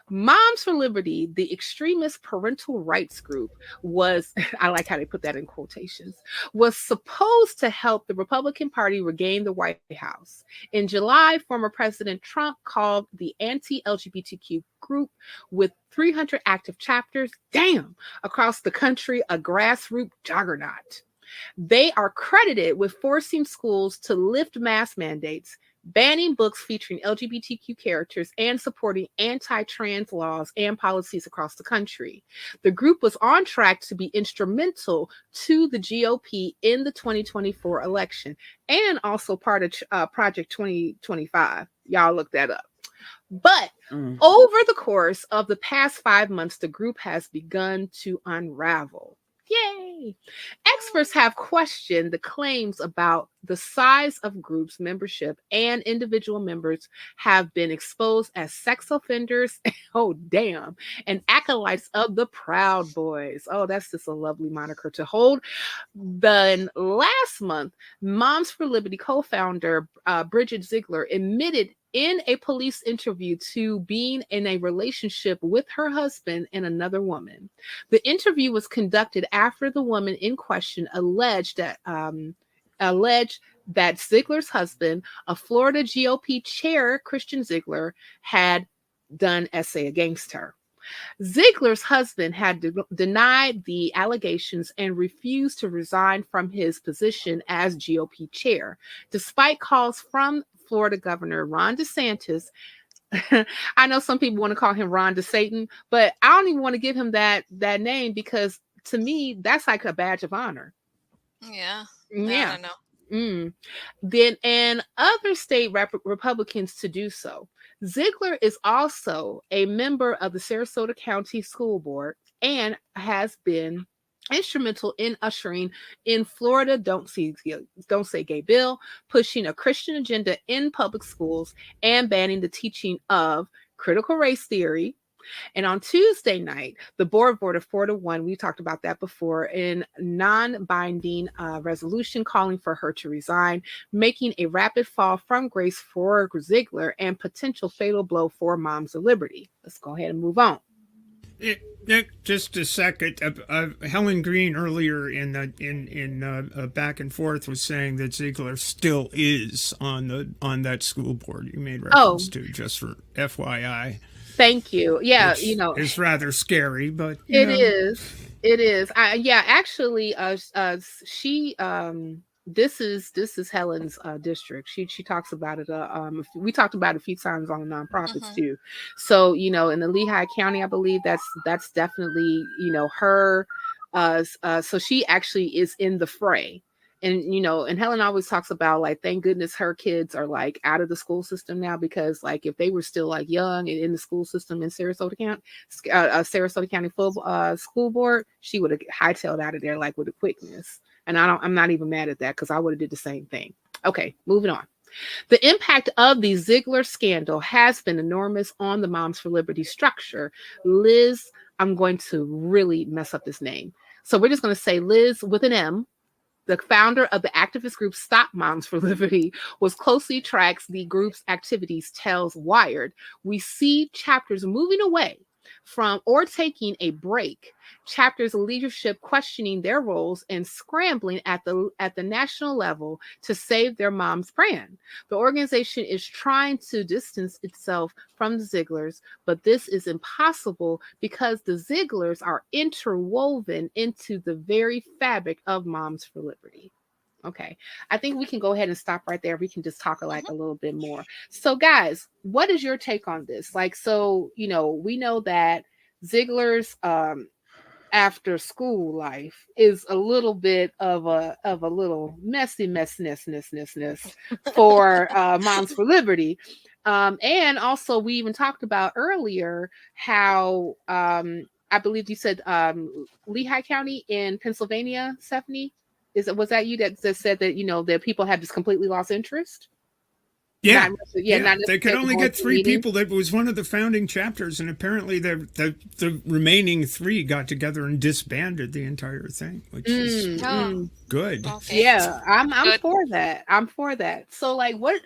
Moms for Liberty, the extremist parental rights group, was, I like how they put that in quotations, was supposed to help the Republican Party regain the White House. In July, former President Trump called the anti-LGBTQ group with 300 active chapters, across the country, a grassroots juggernaut. They are credited with forcing schools to lift mask mandates, banning books featuring LGBTQ characters, and supporting anti-trans laws and policies across the country. The group was on track to be instrumental to the GOP in the 2024 election and also part of Project 2025. Y'all look that up. But over the course of the past 5 months, the group has begun to unravel. Yay! Experts have questioned the claims about the size of groups' membership, and individual members have been exposed as sex offenders, and acolytes of the Proud Boys. Oh, that's just a lovely moniker to hold. Then last month, Moms for Liberty co-founder Bridget Ziegler admitted in a police interview to being in a relationship with her husband and another woman. The interview was conducted after the woman in question alleged that Ziegler's husband, a Florida GOP chair, Christian Ziegler, had done essay against her. Ziegler's husband had denied the allegations and refused to resign from his position as GOP chair, despite calls from Florida Governor Ron DeSantis. I know some people want to call him Ron DeSatan, but I don't even want to give him that name because to me, that's like a badge of honor. Yeah. Yeah. I don't know. Then and other state Republicans to do so. Ziegler is also a member of the Sarasota County School Board and has been instrumental in ushering in Florida Don't Say Gay bill, pushing a Christian agenda in public schools, and banning the teaching of critical race theory. And on Tuesday night, the board voted 4-1. We talked about that before in non-binding resolution calling for her to resign, making a rapid fall from grace for Ziegler and potential fatal blow for Moms of Liberty. Let's go ahead and move on. Just a second. Helen Green earlier in back and forth was saying that Ziegler still is on that school board. You made reference to, just for FYI. Thank you. Yeah, Which it's rather scary, but it is. It is. Actually, she this is Helen's district. She talks about it. We talked about it a few times on the nonprofits too. So in the Lehigh County, I believe that's definitely her. So she actually is in the fray. And and Helen always talks about like, thank goodness her kids are like out of the school system now, because like if they were still like young and in the school system in Sarasota County school board, she would have hightailed out of there like with a quickness. And I'm not even mad at that because I would have did the same thing. Okay, moving on. The impact of the Ziegler scandal has been enormous on the Moms for Liberty structure. Liz, I'm going to really mess up this name. So we're just going to say Liz with an M, the founder of the activist group Stop Moms for Liberty, was closely tracks the group's activities, tells Wired. We see chapters moving away from or taking a break, chapters of leadership questioning their roles and scrambling at the national level to save their mom's brand. The organization is trying to distance itself from the Zieglers, but this is impossible because the Zieglers are interwoven into the very fabric of Moms for Liberty. Okay, I think we can go ahead and stop right there. We can just talk like a little bit more. So guys, what is your take on this? Like, so, we know that Ziegler's after school life is a little bit of a little messiness for Moms for Liberty. And also we even talked about earlier how I believe you said Lehigh County in Pennsylvania, Stephanie. Was that you that said that, you know, that people have just completely lost interest? Yeah. Not They could only get 3 people. That was one of the founding chapters, and apparently the remaining 3 got together and disbanded the entire thing, which is good. Okay. Yeah, I'm Good. for that. I'm for that. So like what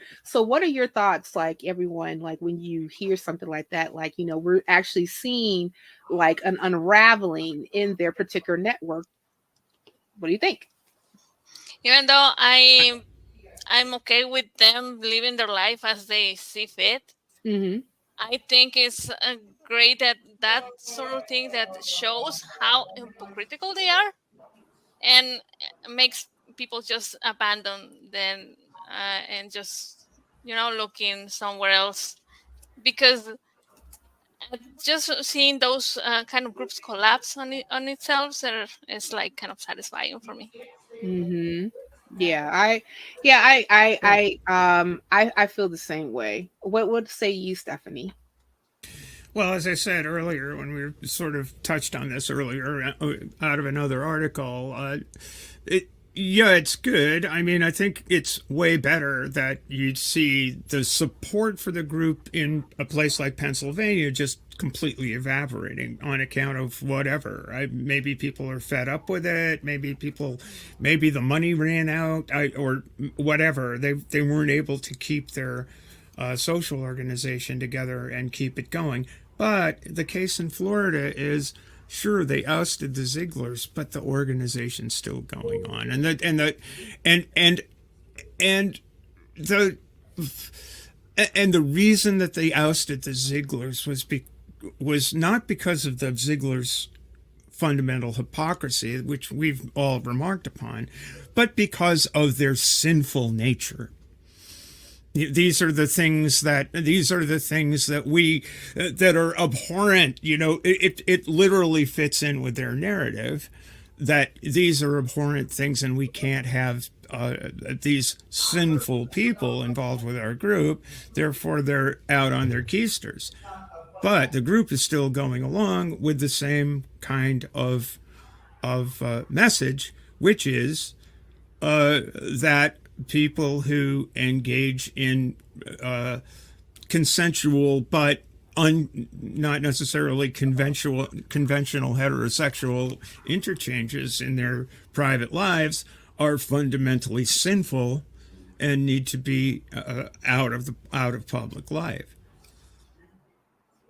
are your thoughts, like, everyone, like, when you hear something like that, like, you know, we're actually seeing like an unraveling in their particular network. What do you think? Even though I'm okay with them living their life as they see fit, Mm-hmm. I think it's great that sort of thing that shows how hypocritical they are, and makes people just abandon them, and just, looking somewhere else, because just seeing those kind of groups collapse on itself is like kind of satisfying for me. Mm-hmm. I feel the same way. What say you, Stephanie? Well, as I said earlier, when we sort of touched on this earlier out of another article, it's good. I mean, I think it's way better that you'd see the support for the group in a place like Pennsylvania just completely evaporating on account of whatever. Maybe people are fed up with it. Maybe the money ran out, or whatever. They weren't able to keep their social organization together and keep it going. But the case in Florida is, sure, they ousted the Zieglers, but the organization's still going on, and the reason that they ousted the Zieglers was not because of the Zieglers' fundamental hypocrisy, which we've all remarked upon, but because of their sinful nature. These are the things that that are abhorrent. You know, it literally fits in with their narrative that these are abhorrent things, and we can't have these sinful people involved with our group. Therefore, they're out on their keisters. But the group is still going along with the same kind of message, which is that people who engage in consensual but not necessarily conventional heterosexual interchanges in their private lives are fundamentally sinful and need to be out of public life.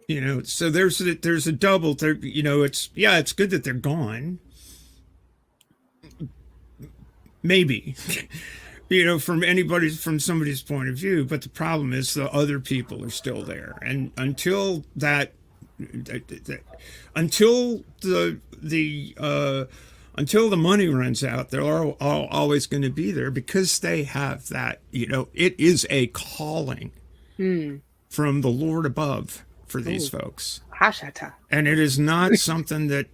You know, so there's a double. You know, it's good that they're gone. Maybe. You know, from somebody's point of view, but the problem is the other people are still there, and until the money runs out, they're all always going to be there because they have that. You know, it is a calling from the Lord above for these folks. Hashata. And it is not something that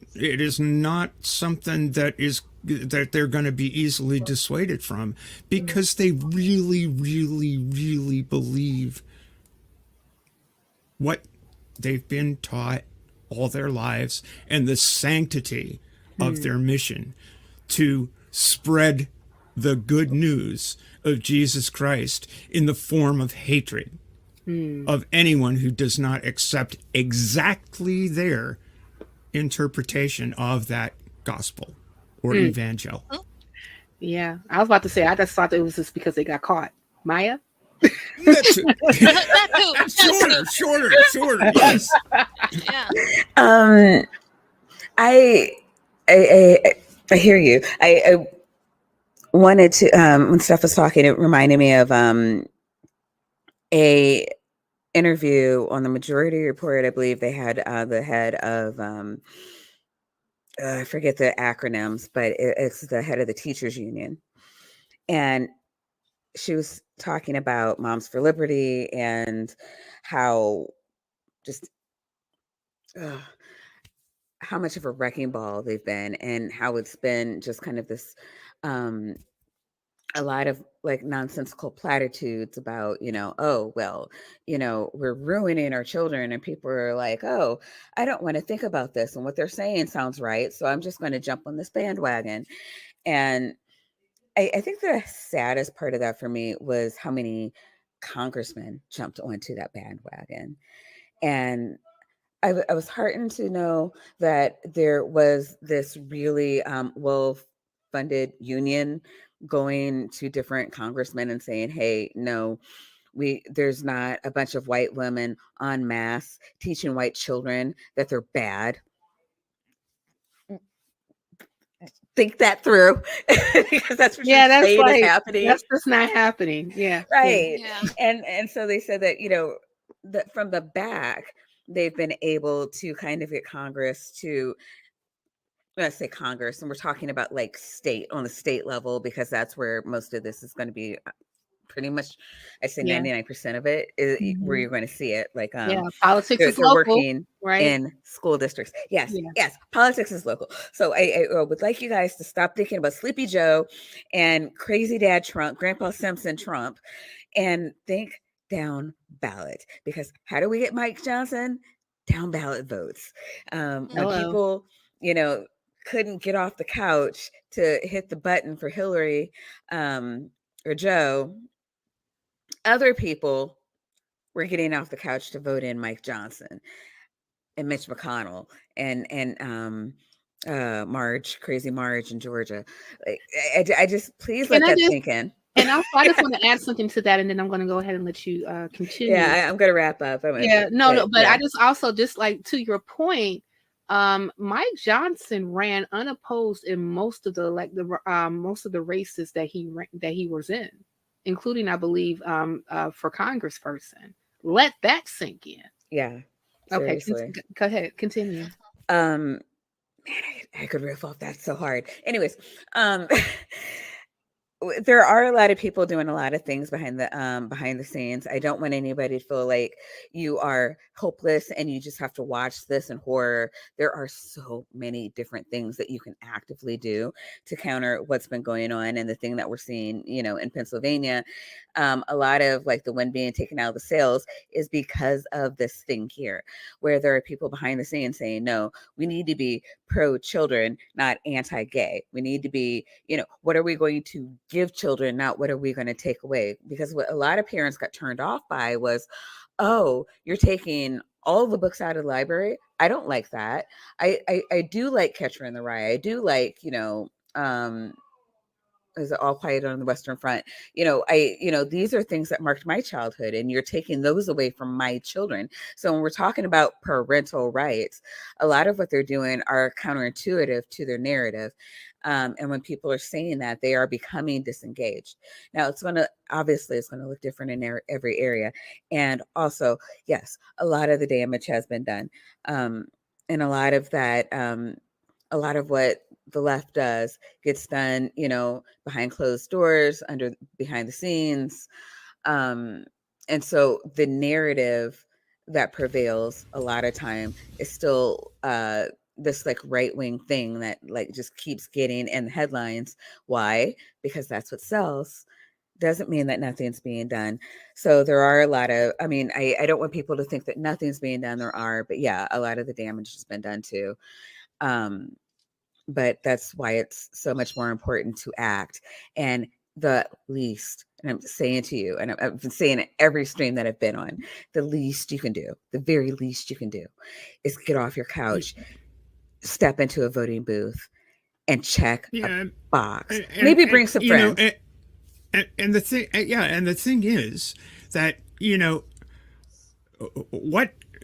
they're going to be easily dissuaded from, because they really, really, really believe what they've been taught all their lives and the sanctity of their mission to spread the good news of Jesus Christ in the form of hatred of anyone who does not accept exactly their interpretation of that gospel or evangel. Yeah, I was about to say, I just thought it was just because they got caught. Maya? Shorter, yes. Yeah. I hear you. I wanted to, when Steph was talking, it reminded me of a interview on the Majority Report. I believe they had the head of I forget the acronyms, but it's the head of the teachers union, and she was talking about Moms for Liberty and how just how much of a wrecking ball they've been, and how it's been just kind of this a lot of like nonsensical platitudes about, you know, oh, well, you know, we're ruining our children, and people are like, oh, I don't want to think about this, and what they're saying sounds right, so I'm just going to jump on this bandwagon. And I think the saddest part of that for me was how many congressmen jumped onto that bandwagon. And I was heartened to know that there was this really well funded union going to different congressmen and saying, hey, no, there's not a bunch of white women en masse teaching white children that they're bad. Think that through because that's what you're that's saying is like happening. that's just not happening. Yeah. Right. Yeah. And so they said that, that from the back, they've been able to kind of get Congress to, when I say Congress, and we're talking about like state on the state level, because that's where most of this is going to be. Pretty much, I'd say Yeah. 99% of it is where Mhm. you're going to see it. Like, Yeah, politics is they're local, working right? in school districts. Yes, Yeah. yes, politics is local. So I would like you guys to stop thinking about Sleepy Joe and Crazy Dad Trump, Grandpa Simpson Trump, and think down ballot. Because how do we get Mike Johnson? Down ballot votes. When Hello. people, couldn't get off the couch to hit the button for Hillary or Joe, other people were getting off the couch to vote in Mike Johnson and Mitch McConnell and Crazy Marge in Georgia. Like, I just please let that sink in. And also, I just want to add something to that, and then I'm going to go ahead and let you continue. Yeah, I'm going to wrap up. But yeah. I just also, just like to your point, Mike Johnson ran unopposed in most of the races that he was in, including, I believe, for congressperson. Let that sink in. Yeah. Seriously. Okay, go ahead, continue. Man, I could riff off that so hard. Anyways, there are a lot of people doing a lot of things behind the scenes. I don't want anybody to feel like you are hopeless and you just have to watch this in horror. There are so many different things that you can actively do to counter what's been going on. And the thing that we're seeing, in Pennsylvania, a lot of like the wind being taken out of the sails is because of this thing here, where there are people behind the scenes saying, no, we need to be pro-children, not anti-gay. We need to be, what are we going to give children, not what are we going to take away? Because what a lot of parents got turned off by was, oh, you're taking all the books out of the library. I don't like that. I do like Catcher in the Rye. I do like, is it All Quiet on the Western Front? These are things that marked my childhood, and you're taking those away from my children. So when we're talking about parental rights, a lot of what they're doing are counterintuitive to their narrative. And when people are saying that, they are becoming disengaged. Now, it's going to look different in every area. And also, yes, a lot of the damage has been done. And a lot of that, a lot of what the left does gets done, behind closed doors, behind the scenes. And so the narrative that prevails a lot of time is still this like right-wing thing that like just keeps getting in the headlines. Why? Because that's what sells. Doesn't mean that nothing's being done. So there are a lot of, I don't want people to think that nothing's being done. There are, but yeah, a lot of the damage has been done too. But that's why it's so much more important to act. And the least, and I'm saying to you, and I've been saying it every stream that I've been on, the least you can do, the very least you can do is get off your couch, step into a voting booth and check a box. Maybe bring some friends. And the thing is that,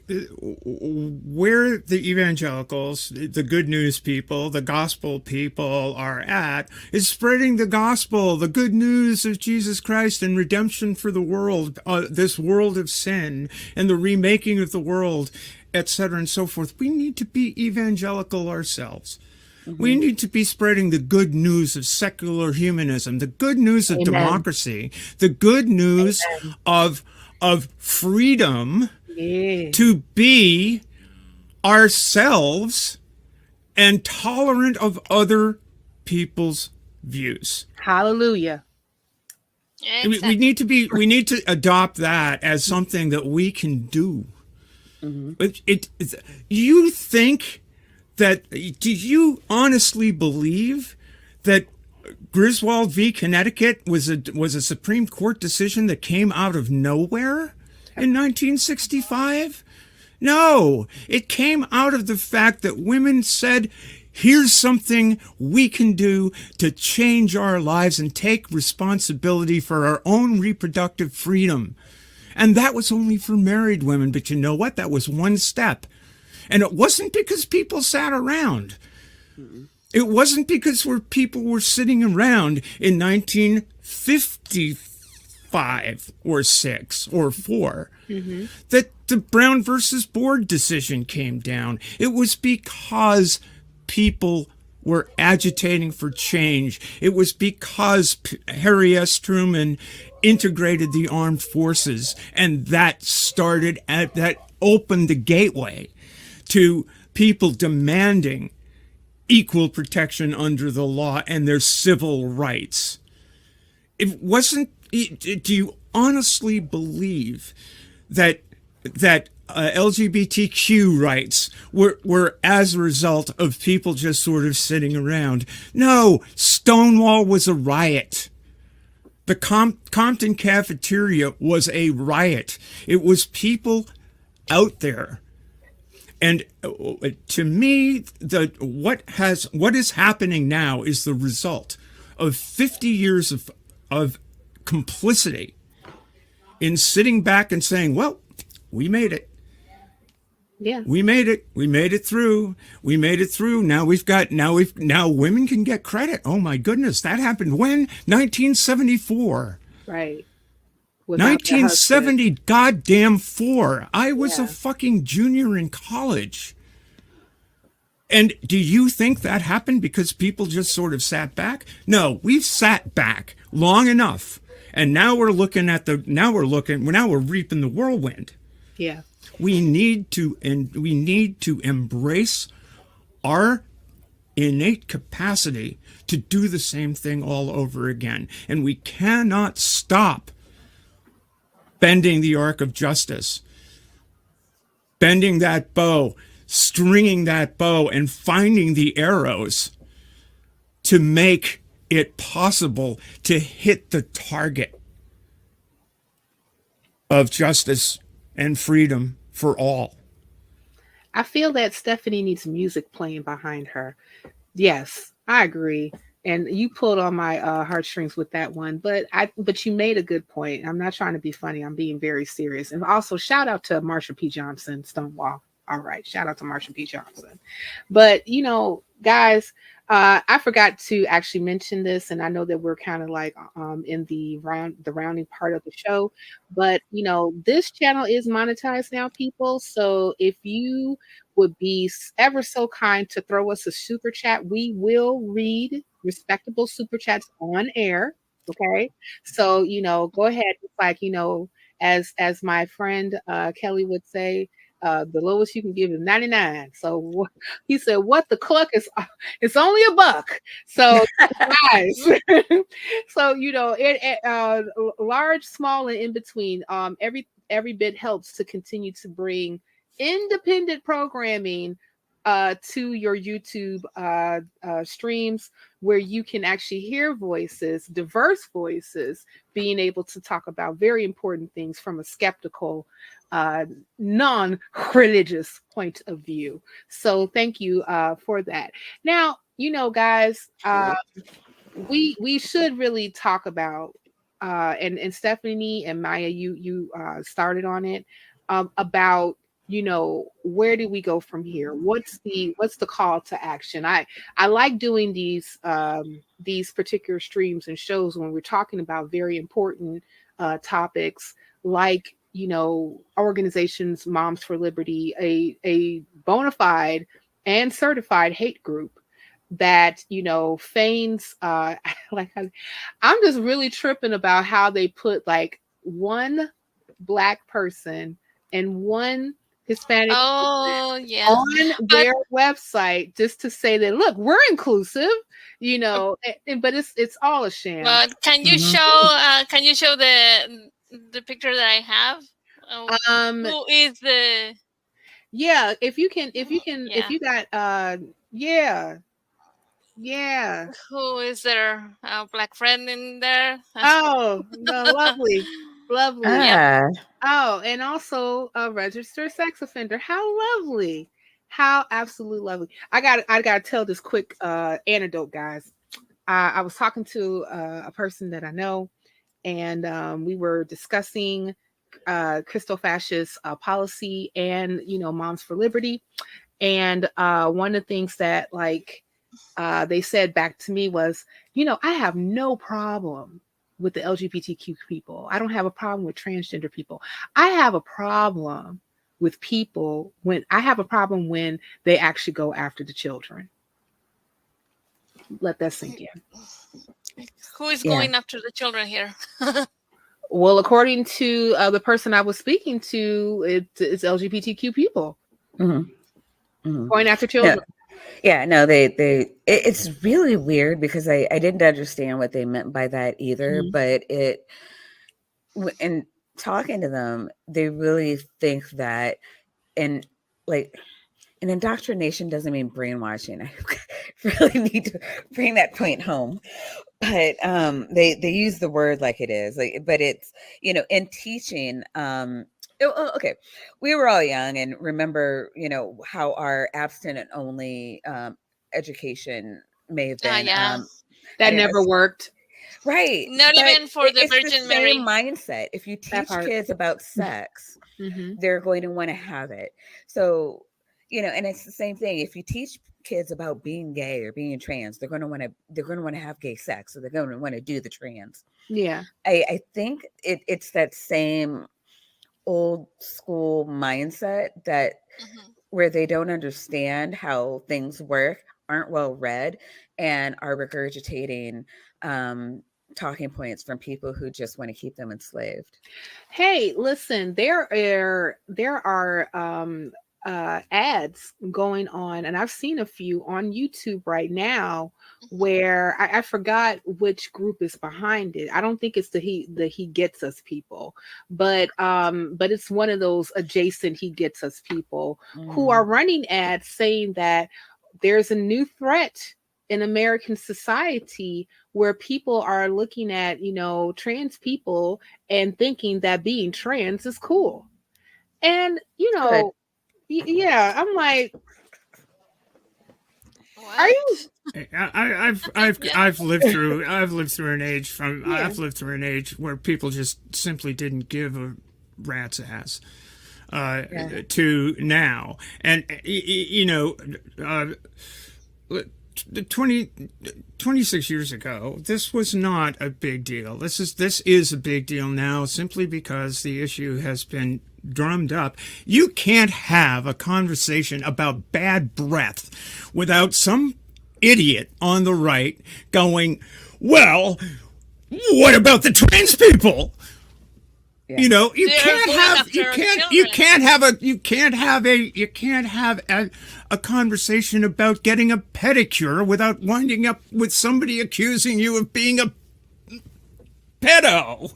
where the evangelicals, the good news people, the gospel people are at is spreading the gospel, the good news of Jesus Christ and redemption for the world, this world of sin and the remaking of the world, etc. and so forth. We need to be evangelical ourselves. Mm-hmm. We need to be spreading the good news of secular humanism, the good news of democracy, the good news of freedom to be ourselves and tolerant of other people's views. Hallelujah. Exactly. We need to adopt that as something that we can do. Mm-hmm. Do you honestly believe that Griswold v. Connecticut was a Supreme Court decision that came out of nowhere in 1965? No, it came out of the fact that women said, here's something we can do to change our lives and take responsibility for our own reproductive freedom. And that was only for married women. But you know what? That was one step. And it wasn't because people sat around. It wasn't because people were sitting around in 1955 or 6 or 4 that the Brown versus Board decision came down. It was because people were agitating for change. It was because Harry S. Truman integrated the armed forces, and that opened the gateway to people demanding equal protection under the law and their civil rights. It wasn't. Do you honestly believe that LGBTQ rights were as a result of people just sort of sitting around? No, Stonewall was a riot. The Compton cafeteria was a riot. It was people out there. And to me, what is happening now is the result of 50 years of complicity in sitting back and saying, well, we made it. Yeah. We made it. We made it through. We made it through. Now women can get credit. Oh my goodness. That happened when? 1974. Right. 1970 goddamn 4. I was a fucking junior in college. And do you think that happened because people just sort of sat back? No, we've sat back long enough. And now we're reaping the whirlwind. Yeah. We need to embrace our innate capacity to do the same thing all over again. And we cannot stop bending the arc of justice, bending that bow, stringing that bow, and finding the arrows to make it possible to hit the target of justice and freedom for all. I feel that Stephanie needs music playing behind her. Yes, I agree. And you pulled on my heartstrings with that one, but you made a good point. I'm not trying to be funny. I'm being very serious. And also shout out to Marsha P. Johnson, Stonewall. All right. Shout out to Marsha P. Johnson. But, guys, I forgot to actually mention this, and I know that we're kind of like in the rounding part of the show, but this channel is monetized now, people. So if you would be ever so kind to throw us a super chat, we will read respectable super chats on air. Okay, so go ahead. It's like as my friend Kelly would say. The lowest you can give is 99. So he said, what the cluck is, it's only $1. So guys, so, large, small, and in between, every bit helps to continue to bring independent programming to your YouTube streams, where you can actually hear voices, diverse voices, being able to talk about very important things from a skeptical, non-religious point of view. So thank you for that. Now, guys, we should really talk about and Stephanie and Maya, you started on it, about where do we go from here? What's the call to action? I like doing these particular streams and shows when we're talking about very important topics, like organizations, Moms for Liberty, a bona fide and certified hate group that feigns like I'm just really tripping about how they put like one Black person and one Hispanic on their website just to say that, look, we're inclusive, but it's all a sham. Well, can you show the picture that I have? Who is the? Yeah, if you got Yeah. Who is their black friend in there? Oh, no, lovely. Lovely. Yep. Ah, Oh, and also a registered sex offender. How lovely. How absolutely lovely. I gotta tell this quick anecdote, guys. I was talking to a person that I know, and we were discussing Crystal Fascist policy and Moms for Liberty. And one of the things that they said back to me was, I have no problem with the LGBTQ people. I don't have a problem with transgender people. I have a problem with people when they actually go after the children. Let that sink in. Who is Yeah. going after the children here? Well, according to the person I was speaking to, it's LGBTQ people going after children. Yeah, no, it's really weird because I didn't understand what they meant by that either. But in talking to them, they really think that, and like, an indoctrination doesn't mean brainwashing. I really need to bring that point home. But they use the word like it is, but it's, in teaching. Okay, we were all young and remember, how our abstinent only education may have been. Yeah. That never worked. Right. Not but even for the it's Virgin the same Mary. mindset. If you teach kids about sex, Mm-hmm. they're going to want to have it. So, and it's the same thing. If you teach kids about being gay or being trans, they're going to want to have gay sex, so they're going to want to do the trans. Yeah. I think it's that same old school mindset that where they don't understand how things work, aren't well read, and are regurgitating talking points from people who just want to keep them enslaved. Hey, listen, there are ads going on, and I've seen a few on YouTube right now where I forgot which group is behind it. I don't think it's the He Gets Us people, but it's one of those adjacent He Gets Us people who are running ads saying that there's a new threat in American society where people are looking at, trans people and thinking that being trans is cool. And, yeah, I'm like, What? are you? I've lived through an age I've lived through an age where people just simply didn't give a rat's ass to now. And 26 years ago, this was not a big deal. This is a big deal now simply because the issue has been drummed up. You can't have a conversation about bad breath without some idiot on the right going, well, what about the trans people? Yeah. You can't have a conversation about getting a pedicure without winding up with somebody accusing you of being a pedo.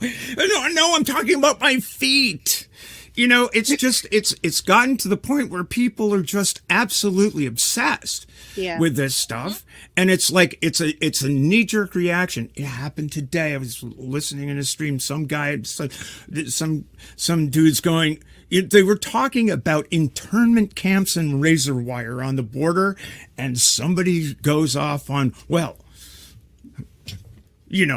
No, I'm talking about my feet. It's just it's gotten to the point where people are just absolutely obsessed with this stuff, and it's like it's a knee-jerk reaction. It happened today. I was listening in a stream. Some guy, some dudes going. They were talking about internment camps and razor wire on the border, and somebody goes off on, well, you've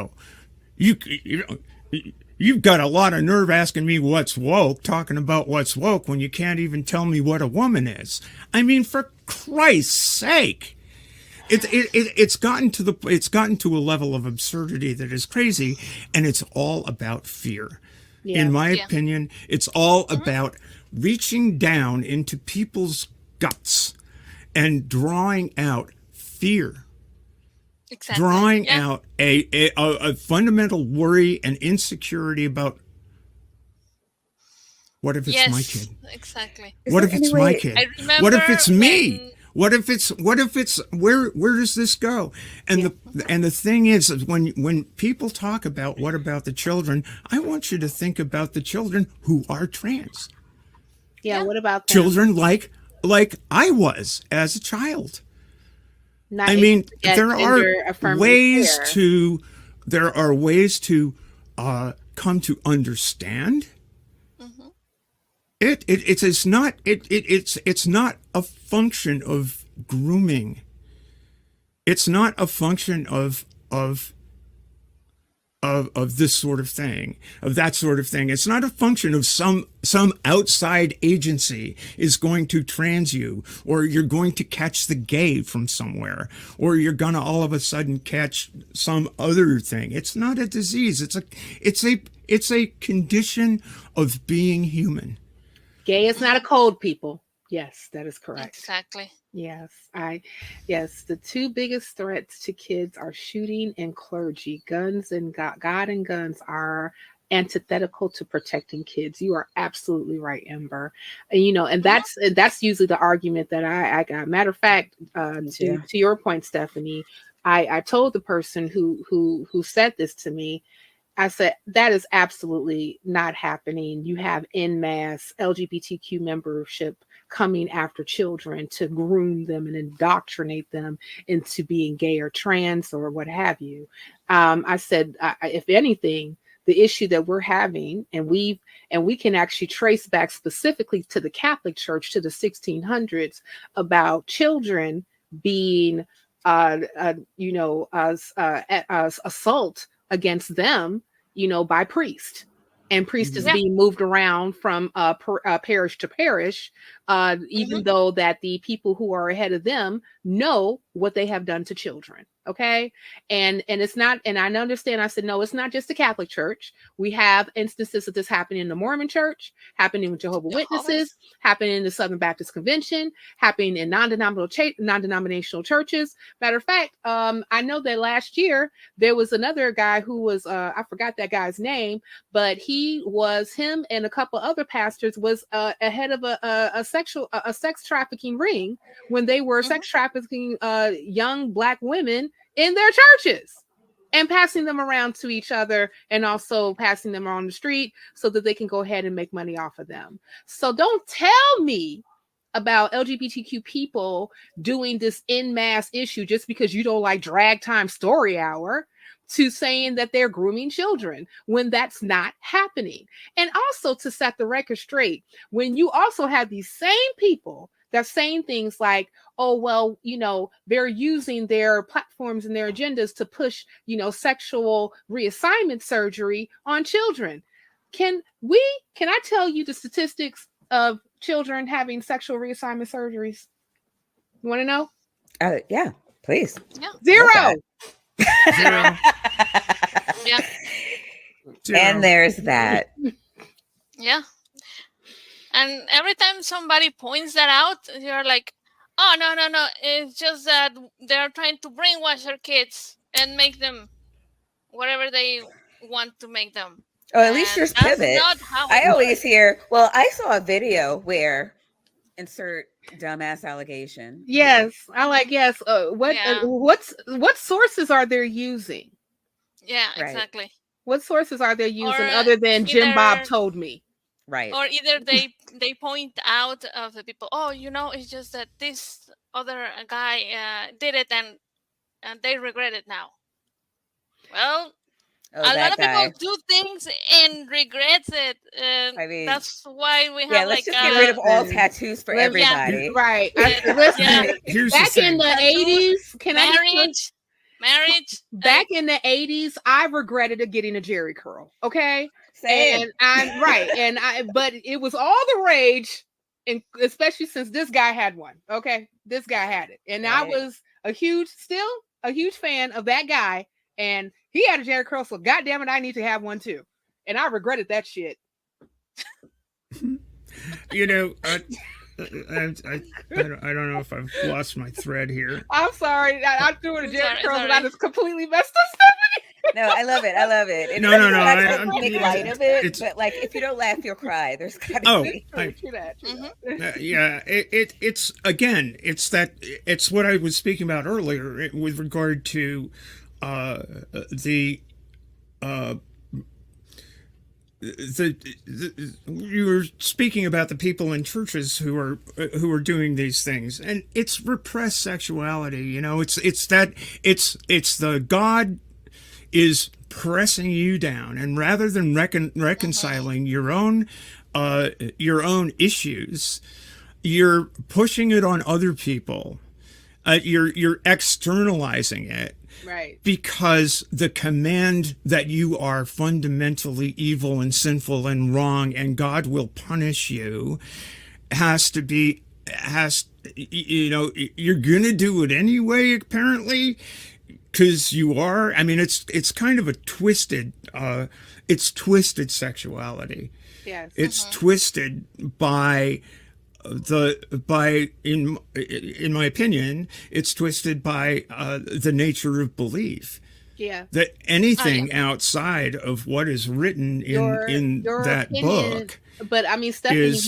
got a lot of nerve asking me what's woke, talking about what's woke when you can't even tell me what a woman is. I mean, for Christ's sake, it's gotten to a level of absurdity that is crazy, and it's all about fear. Yeah. In my opinion, it's all about reaching down into people's guts and drawing out fear. Exactly. Drawing out a fundamental worry and insecurity about what if it's my kid? Exactly. What if it's my kid? What if it's me? What if it's where does this go? And the thing is, when people talk about what about the children, I want you to think about the children who are trans. Yeah, what about them? Children like I was as a child. Not I mean, get there are gender-affirming ways care. to come to understand it. It's not a function of grooming. It's not a function of this sort of thing, of that sort of thing. It's not a function of some outside agency is going to trans you, or you're going to catch the gay from somewhere, or you're gonna all of a sudden catch some other thing. It's not a disease. It's a condition of being human. Gay is not a cold, people. Yes, that is correct. Exactly. Yes, the two biggest threats to kids are shooting and clergy. Guns and God and guns are antithetical to protecting kids. You are absolutely right, Ember. And that's usually the argument that I got. Matter of fact, to your point, Stephanie, I told the person who said this to me, I said, that is absolutely not happening. You have en masse LGBTQ membership coming after children to groom them and indoctrinate them into being gay or trans or what have you. I said, if anything, the issue that we're having, and we can actually trace back specifically to the Catholic Church, to the 1600s, about children being, assault against them, by priest. And priest is being moved around from parish to parish, even though that the people who are ahead of them know what they have done to children. Okay. And it's not, and I understand, I said, no, it's not just the Catholic Church. We have instances of this happening in the Mormon Church, happening with Jehovah's Witnesses, happening in the Southern Baptist Convention, happening in non-denominational churches. Matter of fact, I know that last year there was another guy who was, I forgot that guy's name, but him and a couple other pastors was ahead of a sex trafficking ring when they were sex trafficking young Black women in their churches and passing them around to each other, and also passing them on the street so that they can go ahead and make money off of them. So don't tell me about LGBTQ people doing this en masse issue just because you don't like drag time story hour, to saying that they're grooming children when that's not happening. And also, to set the record straight, when you also have these same people that's saying things like, oh, well, they're using their platforms and their agendas to push, sexual reassignment surgery on children. Can I tell you the statistics of children having sexual reassignment surgeries? You want to know? Yeah, please. Yeah. Zero. Yeah. And there's that. Yeah. And every time somebody points that out, you're like, oh, no. It's just that they're trying to brainwash their kids and make them whatever they want to make them. Oh, at least there's pivot. I always hear, well, I saw a video where insert dumbass allegation. Yes. I like, yes. What sources are they using? Yeah, right. Exactly. What sources are they using other than Jim Bob told me? Right. Or either they point out of the people, oh, it's just that this other guy did it and they regret it now. Well, a lot of people do things and regrets it. I mean, that's why we have let's just get rid of all tattoos for everybody. Yeah. Right. Listen, back in the 80s, marriage. Back in the 80s, I regretted getting a Jerry curl. Okay. Same. And I'm right. But it was all the rage, and especially since this guy had one. Okay. This guy had it. And I was still a huge fan of that guy. And he had a Jerry curl, so goddamn it, I need to have one too. And I regretted that shit. I don't know if I've lost my thread here. I'm sorry. I threw in a Jerry curl, and I just completely messed up Stephanie. No, I love it. It's no. I'm make light of it, but like, if you don't laugh, you'll cry. There's gotta be. It's again, it's what I was speaking about earlier with regard to you were speaking about the people in churches who are doing these things, and it's repressed sexuality. You know, it's the God is pressing you down, and rather than reconciling your own issues, you're pushing it on other people. You're externalizing it. Right. Because the command that you are fundamentally evil and sinful and wrong and God will punish you you know, you're going to do it anyway, apparently, because you are. I mean, it's kind of a twisted sexuality. Yes. It's twisted by in my opinion, it's twisted by the nature of belief. Yeah. That anything outside of what is written in that opinion, book. But I mean, Stephanie,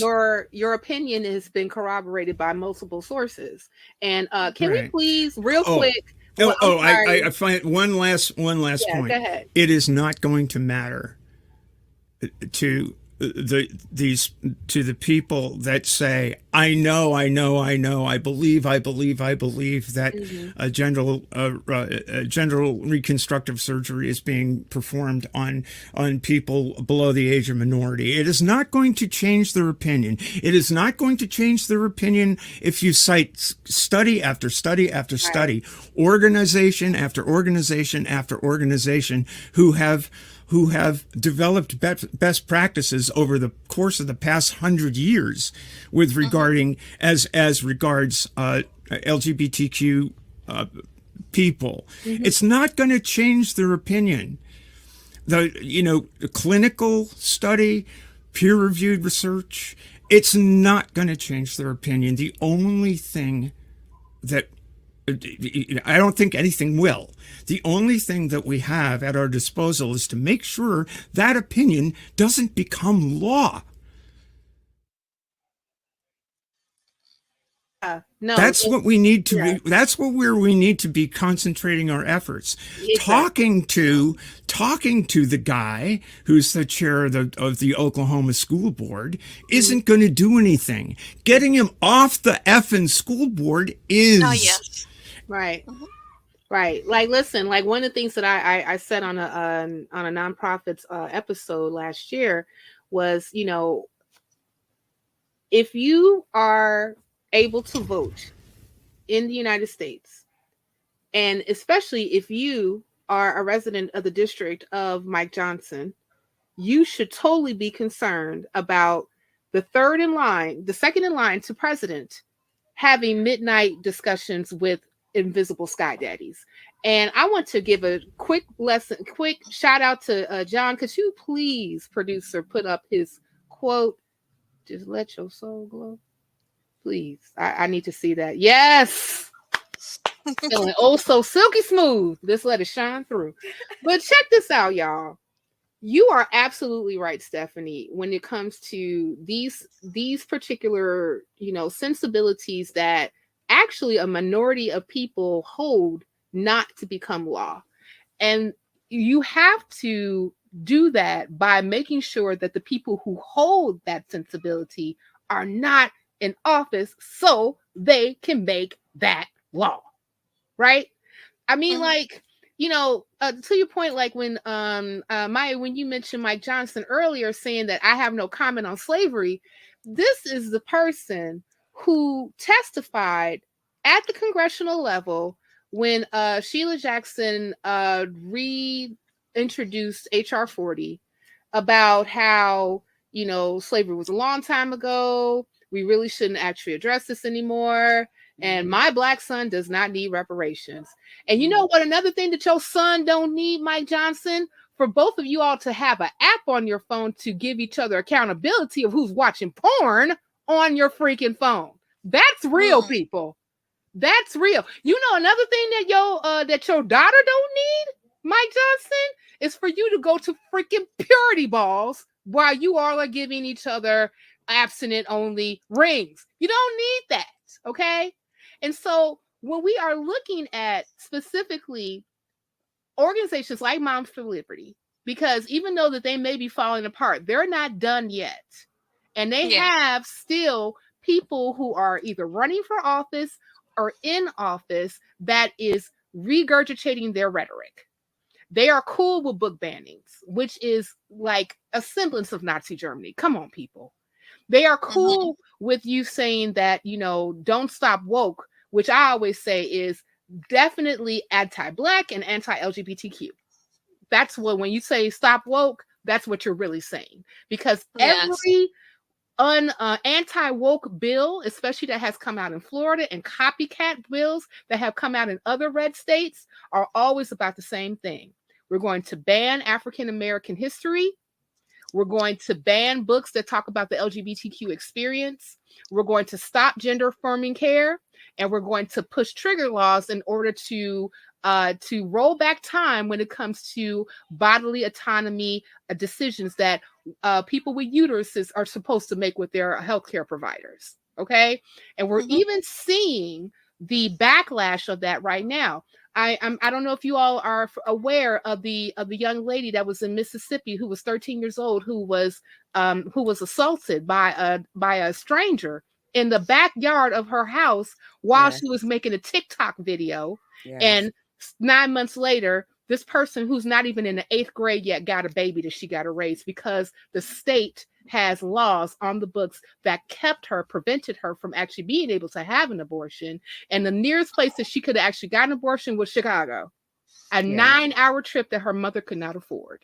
your opinion has been corroborated by multiple sources. And can we please, real quick? I find one last point. Go ahead. It is not going to matter to the people that say, I know, I believe that gender reconstructive surgery is being performed on people below the age of minority. It is not going to change their opinion. It is not going to change their opinion if you cite study after study after study, organization after organization after organization who have developed best practices over the course of the past 100 years with regarding as regards LGBTQ people. It's not going to change their opinion. The clinical study, peer-reviewed research, it's not going to change their opinion. The only thing that I don't think anything will. The only thing that we have at our disposal is to make sure that opinion doesn't become law. No, that's what we need to be. That's where we need to be concentrating our efforts. Exactly. Talking to the guy who's the chair of the Oklahoma School Board isn't going to do anything. Getting him off the effing school board is. Oh, yes. Right. Right. Like, listen, like one of the things that I said on a nonprofits episode last year was, if you are able to vote in the United States, and especially if you are a resident of the district of Mike Johnson, you should totally be concerned about the second in line to president having midnight discussions with invisible sky daddies. And I want to give a quick shout out to John. Could you please, producer, put up his quote? Just let your soul glow. Please. I need to see that. Yes. Feeling so silky smooth. Just let it shine through. But check this out, y'all. You are absolutely right, Stephanie, when it comes to these particular, sensibilities that actually a minority of people hold not to become law. And you have to do that by making sure that the people who hold that sensibility are not in office so they can make that law. Right? I mean, to your point, like when Maya, when you mentioned Mike Johnson earlier saying that I have no comment on slavery, this is the person who testified at the congressional level when Sheila Jackson reintroduced H.R. 40 about how, slavery was a long time ago. We really shouldn't actually address this anymore. And my Black son does not need reparations. And you know what? Another thing that your son don't need, Mike Johnson, for both of you all to have an app on your phone to give each other accountability of who's watching porn on your freaking phone. That's real, people. That's real. Another thing that your daughter don't need, Mike Johnson, is for you to go to freaking purity balls while you all are giving each other abstinent-only rings. You don't need that, okay? And so when we are looking at specifically organizations like Moms for Liberty, because even though that they may be falling apart, they're not done yet. And they have still people who are either running for office or in office that is regurgitating their rhetoric. They are cool with book bannings, which is like a semblance of Nazi Germany. Come on, people. They are cool with you saying that, don't stop woke, which I always say is definitely anti-Black and anti-LGBTQ. That's what, when you say stop woke, that's what you're really saying. Because every anti-woke bill, especially that has come out in Florida, and copycat bills that have come out in other red states, are always about the same thing. We're going to ban African American history. We're going to ban books that talk about the LGBTQ experience. We're going to stop gender affirming care, and we're going to push trigger laws in order to roll back time when it comes to bodily autonomy decisions that people with uteruses are supposed to make with their healthcare providers. Okay, and we're even seeing the backlash of that right now. I don't know if you all are aware of the young lady that was in Mississippi who was 13 years old, who was assaulted by a stranger in the backyard of her house while she was making a TikTok video. And 9 months later, this person who's not even in the 8th grade yet got a baby that she got to raise because the state has laws on the books that prevented her from actually being able to have an abortion. And the nearest place that she could have actually gotten an abortion was Chicago, a 9-hour trip that her mother could not afford.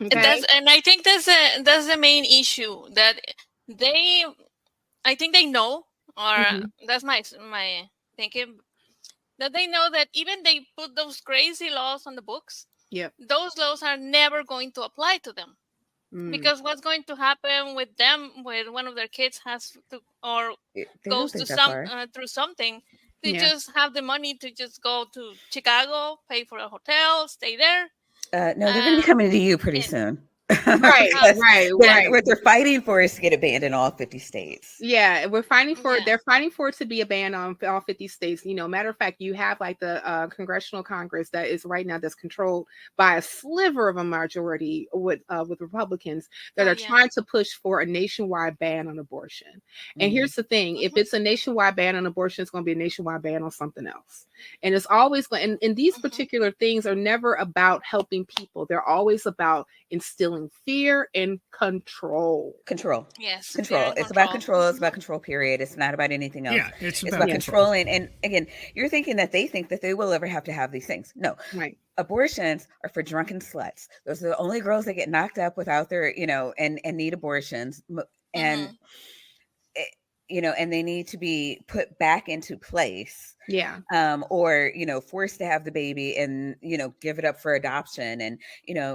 Okay? And I think that's the main issue, that I think they know, or that's my thinking, that they know that even they put those crazy laws on the books, those laws are never going to apply to them. Because what's going to happen with them when one of their kids has to, or goes to through something, they just have the money to just go to Chicago, pay for a hotel, stay there. No, they're going to be coming to you pretty soon. Right. What they're fighting for is to get it banned in all 50 states. Yeah, we're fighting for it. They're fighting for it to be a ban on all 50 states. Matter of fact, you have like the congressional Congress that is right now that's controlled by a sliver of a majority with Republicans that are trying to push for a nationwide ban on abortion. And here's the thing: if it's a nationwide ban on abortion, it's going to be a nationwide ban on something else. And it's always and these particular things are never about helping people. They're always about instilling fear and control. Yes. Control. It's about control. It's about control, period. It's not about anything else. Yeah, it's about controlling. And again, you're thinking that they think that they will ever have to have these things. No. Right. Abortions are for drunken sluts. Those are the only girls that get knocked up without their, and need abortions. And and they need to be put back into place. Yeah. Or, forced to have the baby and, give it up for adoption and,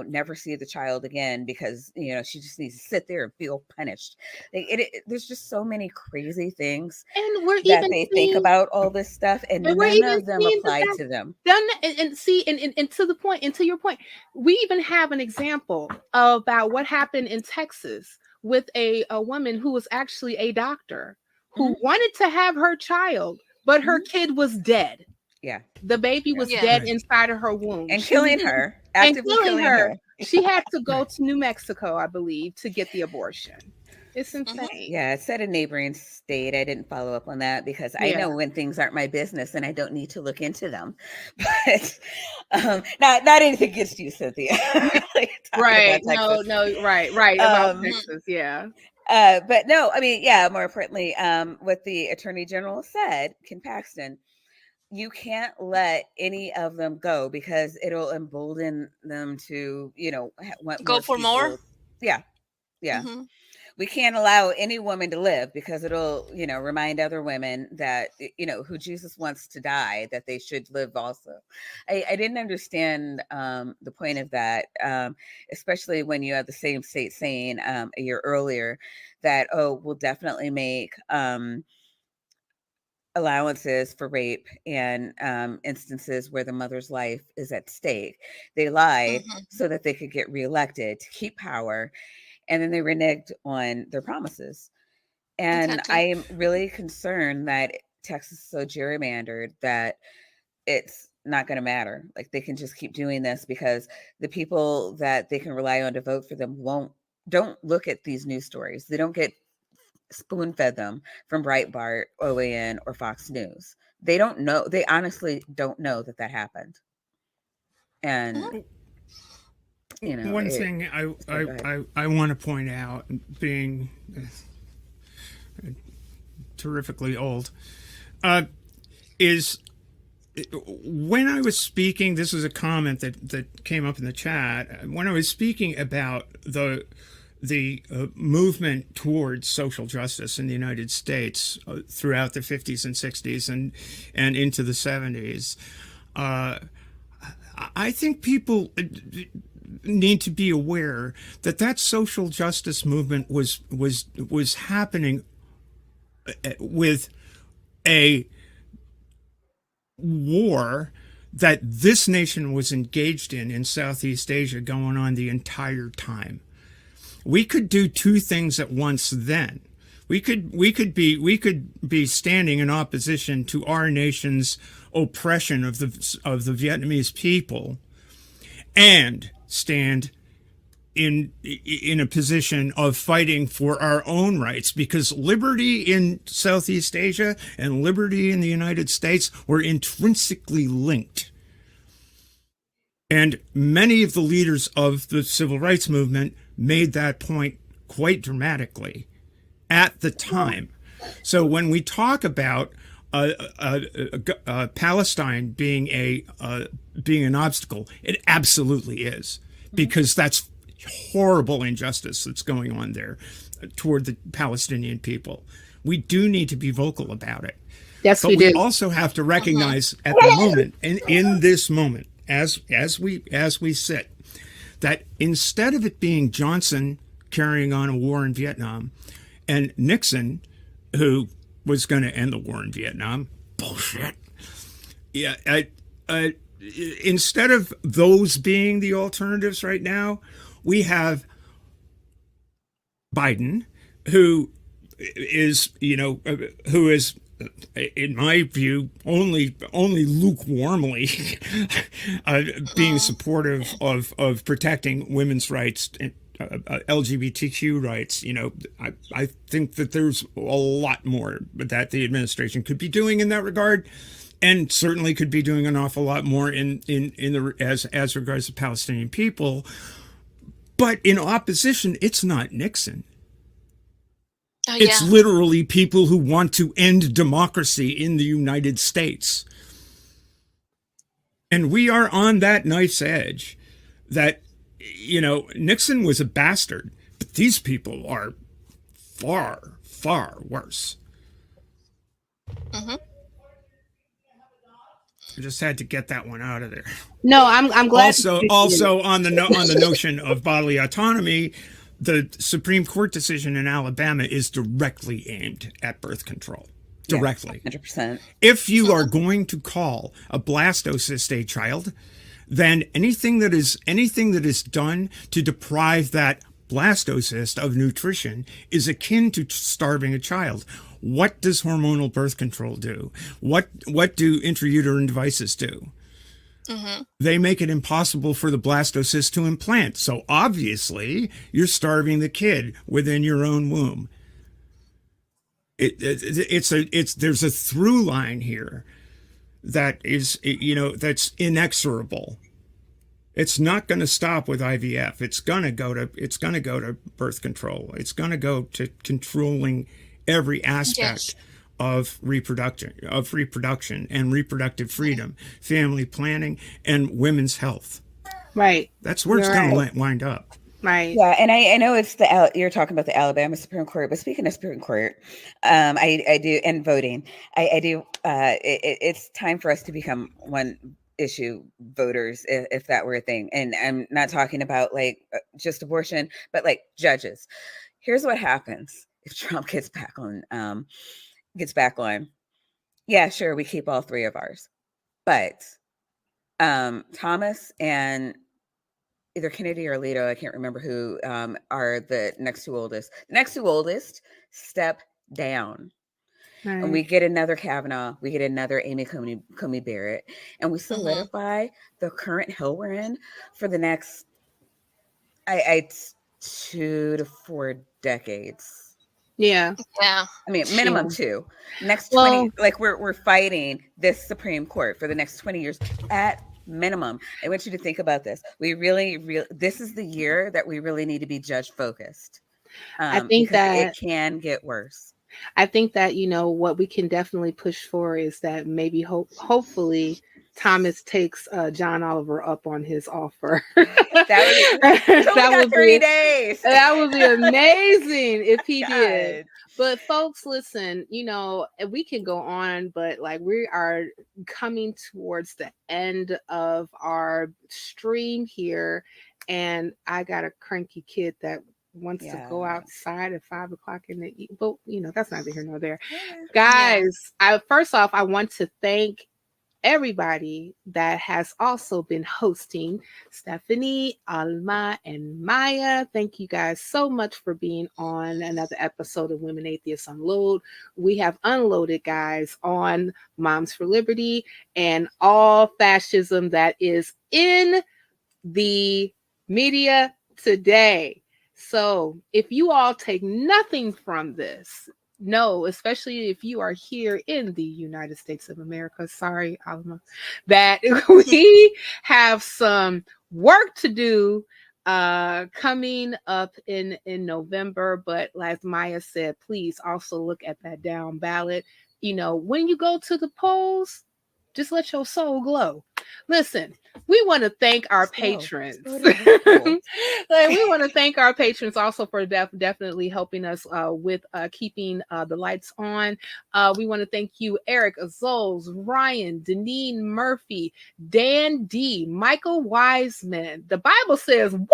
never see the child again because, she just needs to sit there and feel punished. There's just so many crazy things and we're that they think about all this stuff and none of them apply to them. And to the point, and to your point, we even have an example about what happened in Texas with a woman who was actually a doctor who wanted to have her child, but her kid was dead. Yeah. The baby was dead inside of her womb. And killing her. Actively killing her. She had to go to New Mexico, I believe, to get the abortion. It's insane. Yeah, it said a neighboring state. I didn't follow up on that because I know when things aren't my business and I don't need to look into them. But not anything against you, Cynthia. Right. No, right. About Texas, yeah. But no, I mean, more importantly, what the Attorney General said, Ken Paxton, you can't let any of them go because it'll embolden them to, go for more. Yeah. We can't allow any woman to live because it'll, remind other women that, who Jesus wants to die, that they should live also. I didn't understand the point of that, especially when you have the same state saying a year earlier that, we'll definitely make allowances for rape and instances where the mother's life is at stake. They lied so that they could get reelected to keep power. And then they reneged on their promises. And I am really concerned that Texas is so gerrymandered that it's not going to matter. Like, they can just keep doing this because the people that they can rely on to vote for them don't look at these news stories. They don't get spoon fed them from Breitbart, OAN, or Fox News. They don't know. They honestly don't know that happened. And you know, one thing I want to point out, being terrifically old, is when I was speaking, this was a comment that came up in the chat, when I was speaking about the movement towards social justice in the United States throughout the 50s and 60s and into the 70s, I think people need to be aware that social justice movement was happening with a war that this nation was engaged in Southeast Asia going on the entire time. We could do two things at once then. We could be standing in opposition to our nation's oppression of the Vietnamese people, and stand in a position of fighting for our own rights, because liberty in Southeast Asia and liberty in the United States were intrinsically linked. And many of the leaders of the civil rights movement made that point quite dramatically at the time. So when we talk about Palestine being an obstacle, it absolutely is, because that's horrible injustice that's going on there toward the Palestinian people. We do need to be vocal about it. Yes, but we also have to recognize at the moment, and in this moment, as we sit, that instead of it being Johnson carrying on a war in Vietnam and Nixon, who was going to end the war in Vietnam, bullshit. Yeah, instead of those being the alternatives right now, we have Biden, who is, in my view, only lukewarmly being supportive of protecting women's rights and LGBTQ rights. I think that there's a lot more that the administration could be doing in that regard, and certainly could be doing an awful lot more as regards the Palestinian people. But in opposition, it's not Nixon. It's literally people who want to end democracy in the United States. And we are on that knife's edge that, Nixon was a bastard, but these people are far, far worse. Mm-hmm. I just had to get that one out of there. No, I'm glad. Also on the notion of bodily autonomy, the Supreme Court decision in Alabama is directly aimed at birth control. Directly. 100%. If you are going to call a blastocyst a child, then anything that is done to deprive that blastocyst of nutrition is akin to starving a child. What does hormonal birth control do? What do intrauterine devices do? Mm-hmm. They make it impossible for the blastocyst to implant. So obviously, you're starving the kid within your own womb. There's a through line here that is, that's inexorable. It's not going to stop with IVF. It's going to go to birth control. It's going to go to controlling every aspect of reproduction and reproductive freedom, family planning, and women's health. Right. That's where it's going to wind up. Right. Yeah, and I know it's you're talking about the Alabama Supreme Court, but speaking of Supreme Court, I do, and voting, I do. It's time for us to become one issue voters, if that were a thing. And I'm not talking about like just abortion, but like judges. Here's what happens if Trump gets back on. Yeah, sure, we keep all three of ours, but Thomas and either Kennedy or Alito, I can't remember who, are the next two oldest. The next two oldest step down. and we get another Kavanaugh, we get another Amy Coney Barrett, and we solidify the current hill we're in for the next, I 2 to 4 decades. Yeah. Yeah. I mean, minimum 2. Next 20, Well, like we're fighting this Supreme Court for the next 20 years at minimum. I want you to think about this. We really, this is the year that we really need to be judge focused. I think because that it can get worse. I think that, you know, what we can definitely push for is that maybe hopefully Thomas takes John Oliver up on his offer. That would be 30 days. That would be amazing if he God. did. But folks, listen, you know, we can go on, but like we are coming towards the end of our stream here, and I got a cranky kid that wants to go outside at 5 o'clock in the evening. But you know, that's neither here nor there. Guys, first off, I want to thank everybody that has also been hosting. Stephanie, Alma, and Maya. Thank you guys so much for being on another episode of Women Atheists Unload. We have unloaded, guys, on Moms for Liberty and all fascism that is in the media today. So if you all take nothing from this, no, especially if you are here in the United States of America, sorry, Alma, that we have some work to do coming up in November. But as Maya said, please also look at that down ballot. You know, when you go to the polls, just let your soul glow. Listen, we want to thank our patrons. We want to thank our patrons also for definitely helping us with keeping the lights on. We want to thank you, Eric, Ozols, Rion, Deneen Murphy, Dan D, Michael Wiseman. The Bible says, what?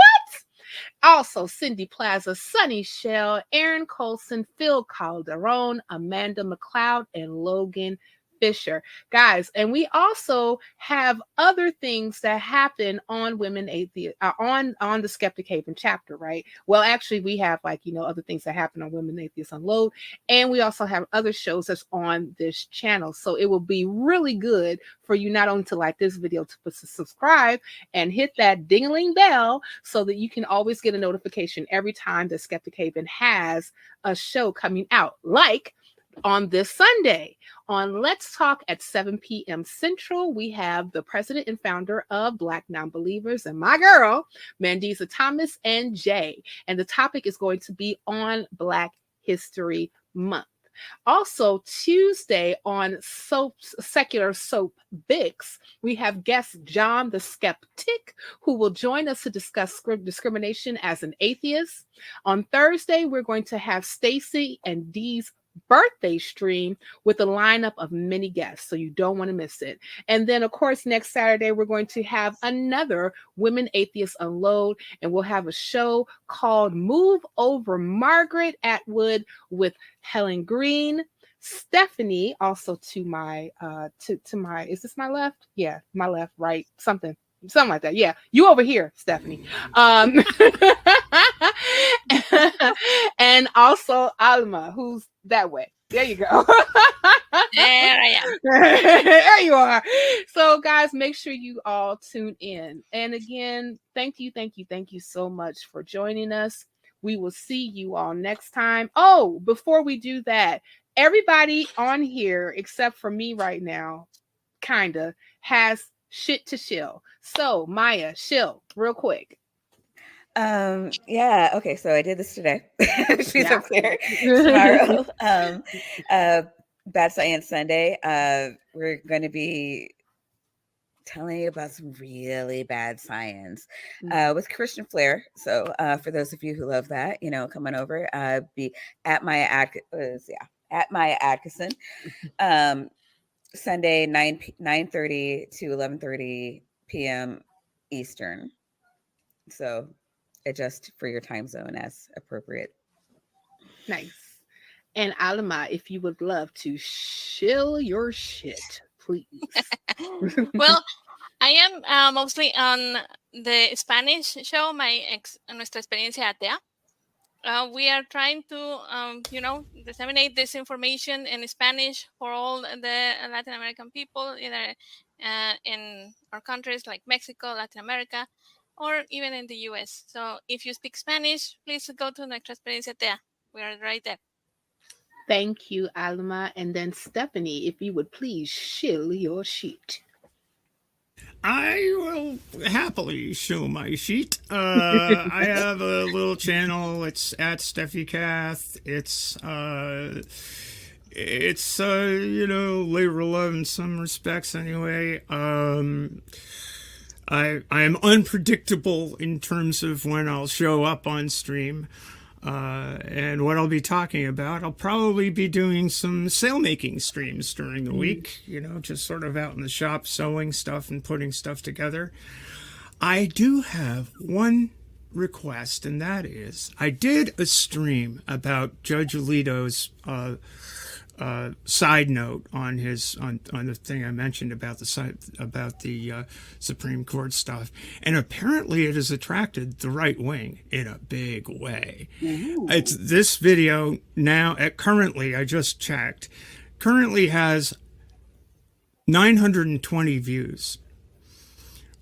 Also, Cindy Plaza, Sunny Shell, Aaron Coalson, Phil Calderone, Amanda McLeod, and Logan Fisher. Guys, and we also have other things that happen on Women Atheists on the Skeptic Haven chapter, right? Well, actually, we have like, you know, other things that happen on Women Atheists Unload, and we also have other shows that's on this channel. So it will be really good for you not only to like this video, to subscribe and hit that ding-a-ling bell so that you can always get a notification every time the Skeptic Haven has a show coming out, like on this Sunday on Let's Talk at 7 p.m. Central. We have the president and founder of Black Nonbelievers and my girl, Mandisa Thomas and Jay. And the topic is going to be on Black History Month. Also, Tuesday on Secular Soap Bix, we have guest John the Skeptic, who will join us to discuss discrimination as an atheist. On Thursday, we're going to have Stacy and Dee's birthday stream with a lineup of many guests, so you don't want to miss it. And then, of course, next Saturday, we're going to have another Women Atheists Unload, and we'll have a show called Move Over Margaret Atwood with Helen Green, Stephanie, also to my, to my, is this my left? Yeah, my left, right, something like that. Yeah, you over here, Stephanie. And also Alma, who's that way. There you go. There I am. There you are. So, guys, make sure you all tune in. And again, thank you so much for joining us. We will see you all next time. Oh, before we do that, everybody on here, except for me right now, kinda, has shit to shill. So, Maya, shill real quick. Yeah, okay, so I did this today. She's up there tomorrow. Bad Science Sunday. We're going to be telling you about some really bad science with Christian flair. So for those of you who love that, you know, come on over. Be at Maya Adkisson. Sunday 9:30 to 11:30 p.m. Eastern. So adjust for your time zone as appropriate. Nice. And Alma, if you would love to shill your shit, please. Well, I am mostly on the Spanish show, Nuestra Experiencia Atea. We are trying to, disseminate this information in Spanish for all the Latin American people, either in our countries like Mexico, Latin America, or even in the US. So if you speak Spanish, please go to Nuestra Experiencia TEA. We are right there. Thank you, Alma. And then Stephanie, if you would please shill your sheet. I will happily show my sheet. I have a little channel. It's at Steffi Cath. It's labor love in some respects anyway. I am unpredictable in terms of when I'll show up on stream. And what I'll be talking about, I'll probably be doing some sale making streams during the week, just sort of out in the shop sewing stuff and putting stuff together. I do have one request, and that is I did a stream about Judge Alito's side note on the thing I mentioned about the Supreme Court stuff, and apparently it has attracted the right wing in a big way. It's this video now currently, I just checked, currently has 920 views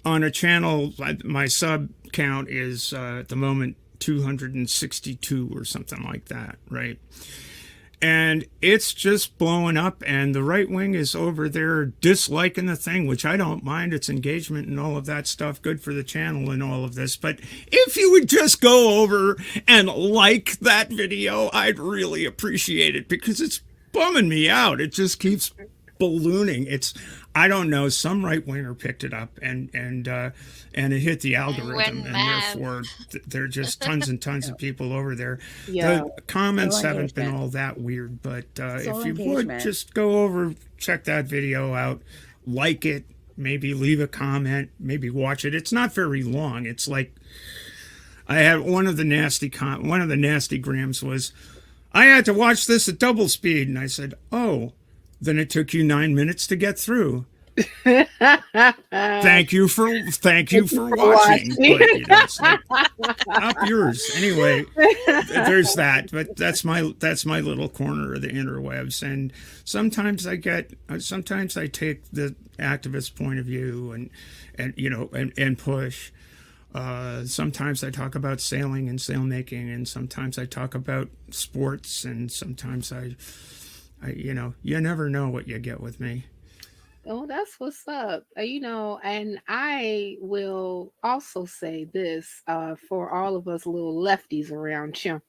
on a channel. My sub count is at the moment 262 or something like that, right? And it's just blowing up, and the right wing is over there disliking the thing, which I don't mind. It's engagement and all of that stuff, good for the channel and all of this. But if you would just go over and like that video, I'd really appreciate it, because it's bumming me out. It just keeps ballooning. I don't know, some right winger picked it up and it hit the algorithm, and therefore there are just tons and tons of people over there. The comments haven't been all that weird, but if you would just go over, check that video out, like it, maybe leave a comment, maybe watch it. It's not very long. It's like, I had one of the nasty grams was, I had to watch this at double speed, and I said, oh, then it took you 9 minutes to get through. Thank you for watching. But, it's like, up yours. Anyway, there's that. But that's my little corner of the interwebs. And sometimes I take the activist point of view and push. Sometimes I talk about sailing and sail making, and sometimes I talk about sports, and sometimes I you never know what you get with me. Oh, that's what's up. And I will also say this for all of us little lefties around here.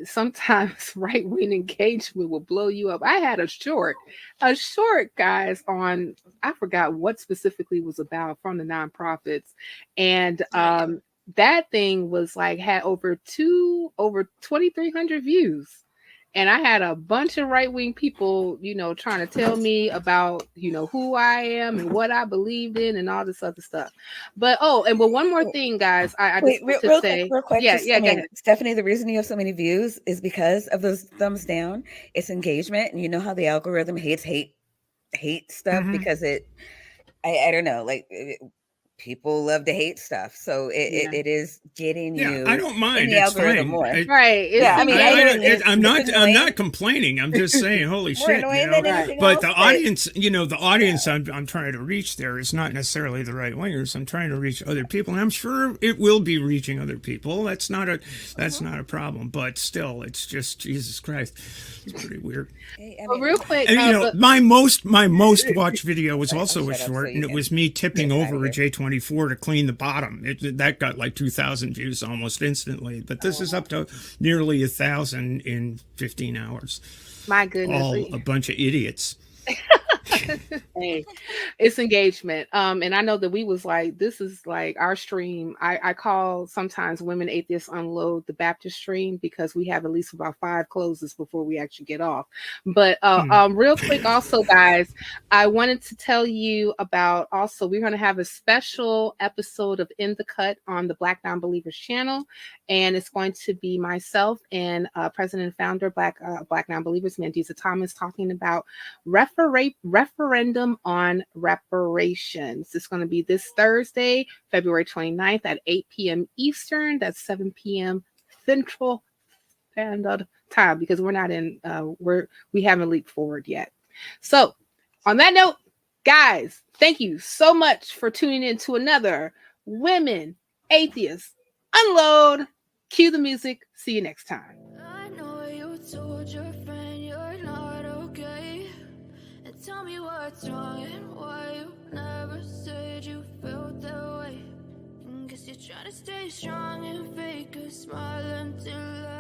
Sometimes right-wing engagement will blow you up. I had a short, guys, on, I forgot what specifically was about, from the nonprofits. And that thing was like, had over 2,300 views. And I had a bunch of right-wing people, trying to tell me about, who I am and what I believed in and all this other stuff. But, one more thing, guys. I just want to say, real quick. Yeah, go ahead. Stephanie, the reason you have so many views is because of those thumbs down. It's engagement. And you know how the algorithm hates hate stuff, because I don't know, like, people love to hate stuff, so it is getting you. I don't mind. In the algorithm more. Right? I'm not complaining. I'm just saying, holy shit. But the audience, the audience I'm trying to reach there is not necessarily the right wingers. I'm trying to reach other people, and I'm sure it will be reaching other people. That's not a problem. But still, it's just, Jesus Christ, it's pretty weird. Real quick, and my most watched video was also a short, and it was me tipping over a J24 to clean the bottom. That got like 2,000 views almost instantly, but this is up to nearly 1,000 in 15 hours. My goodness, all a bunch of idiots. Hey, it's engagement. And I know that we was like, this is like our stream. I call sometimes Women Atheists Unload the Baptist stream, because we have at least about 5 closes before we actually get off. But real quick, also, guys, I wanted to tell you about, also, we're going to have a special episode of In the Cut on the Black Non-Believers channel. And it's going to be myself and President and Founder Black Non-Believers, Mandisa Thomas, talking about referendum on reparations. It's going to be this Thursday, February 29th at 8 p.m. Eastern. That's 7 p.m. Central Standard Time because we're not in we haven't leaped forward yet. So on that note, guys, thank you so much for tuning in to another Women Atheists Unload. Cue the music. See you next time. I know you told your friend you're not okay. And tell me what's wrong and why you never said you felt that way. Guess you're trying to stay strong and fake a smile until I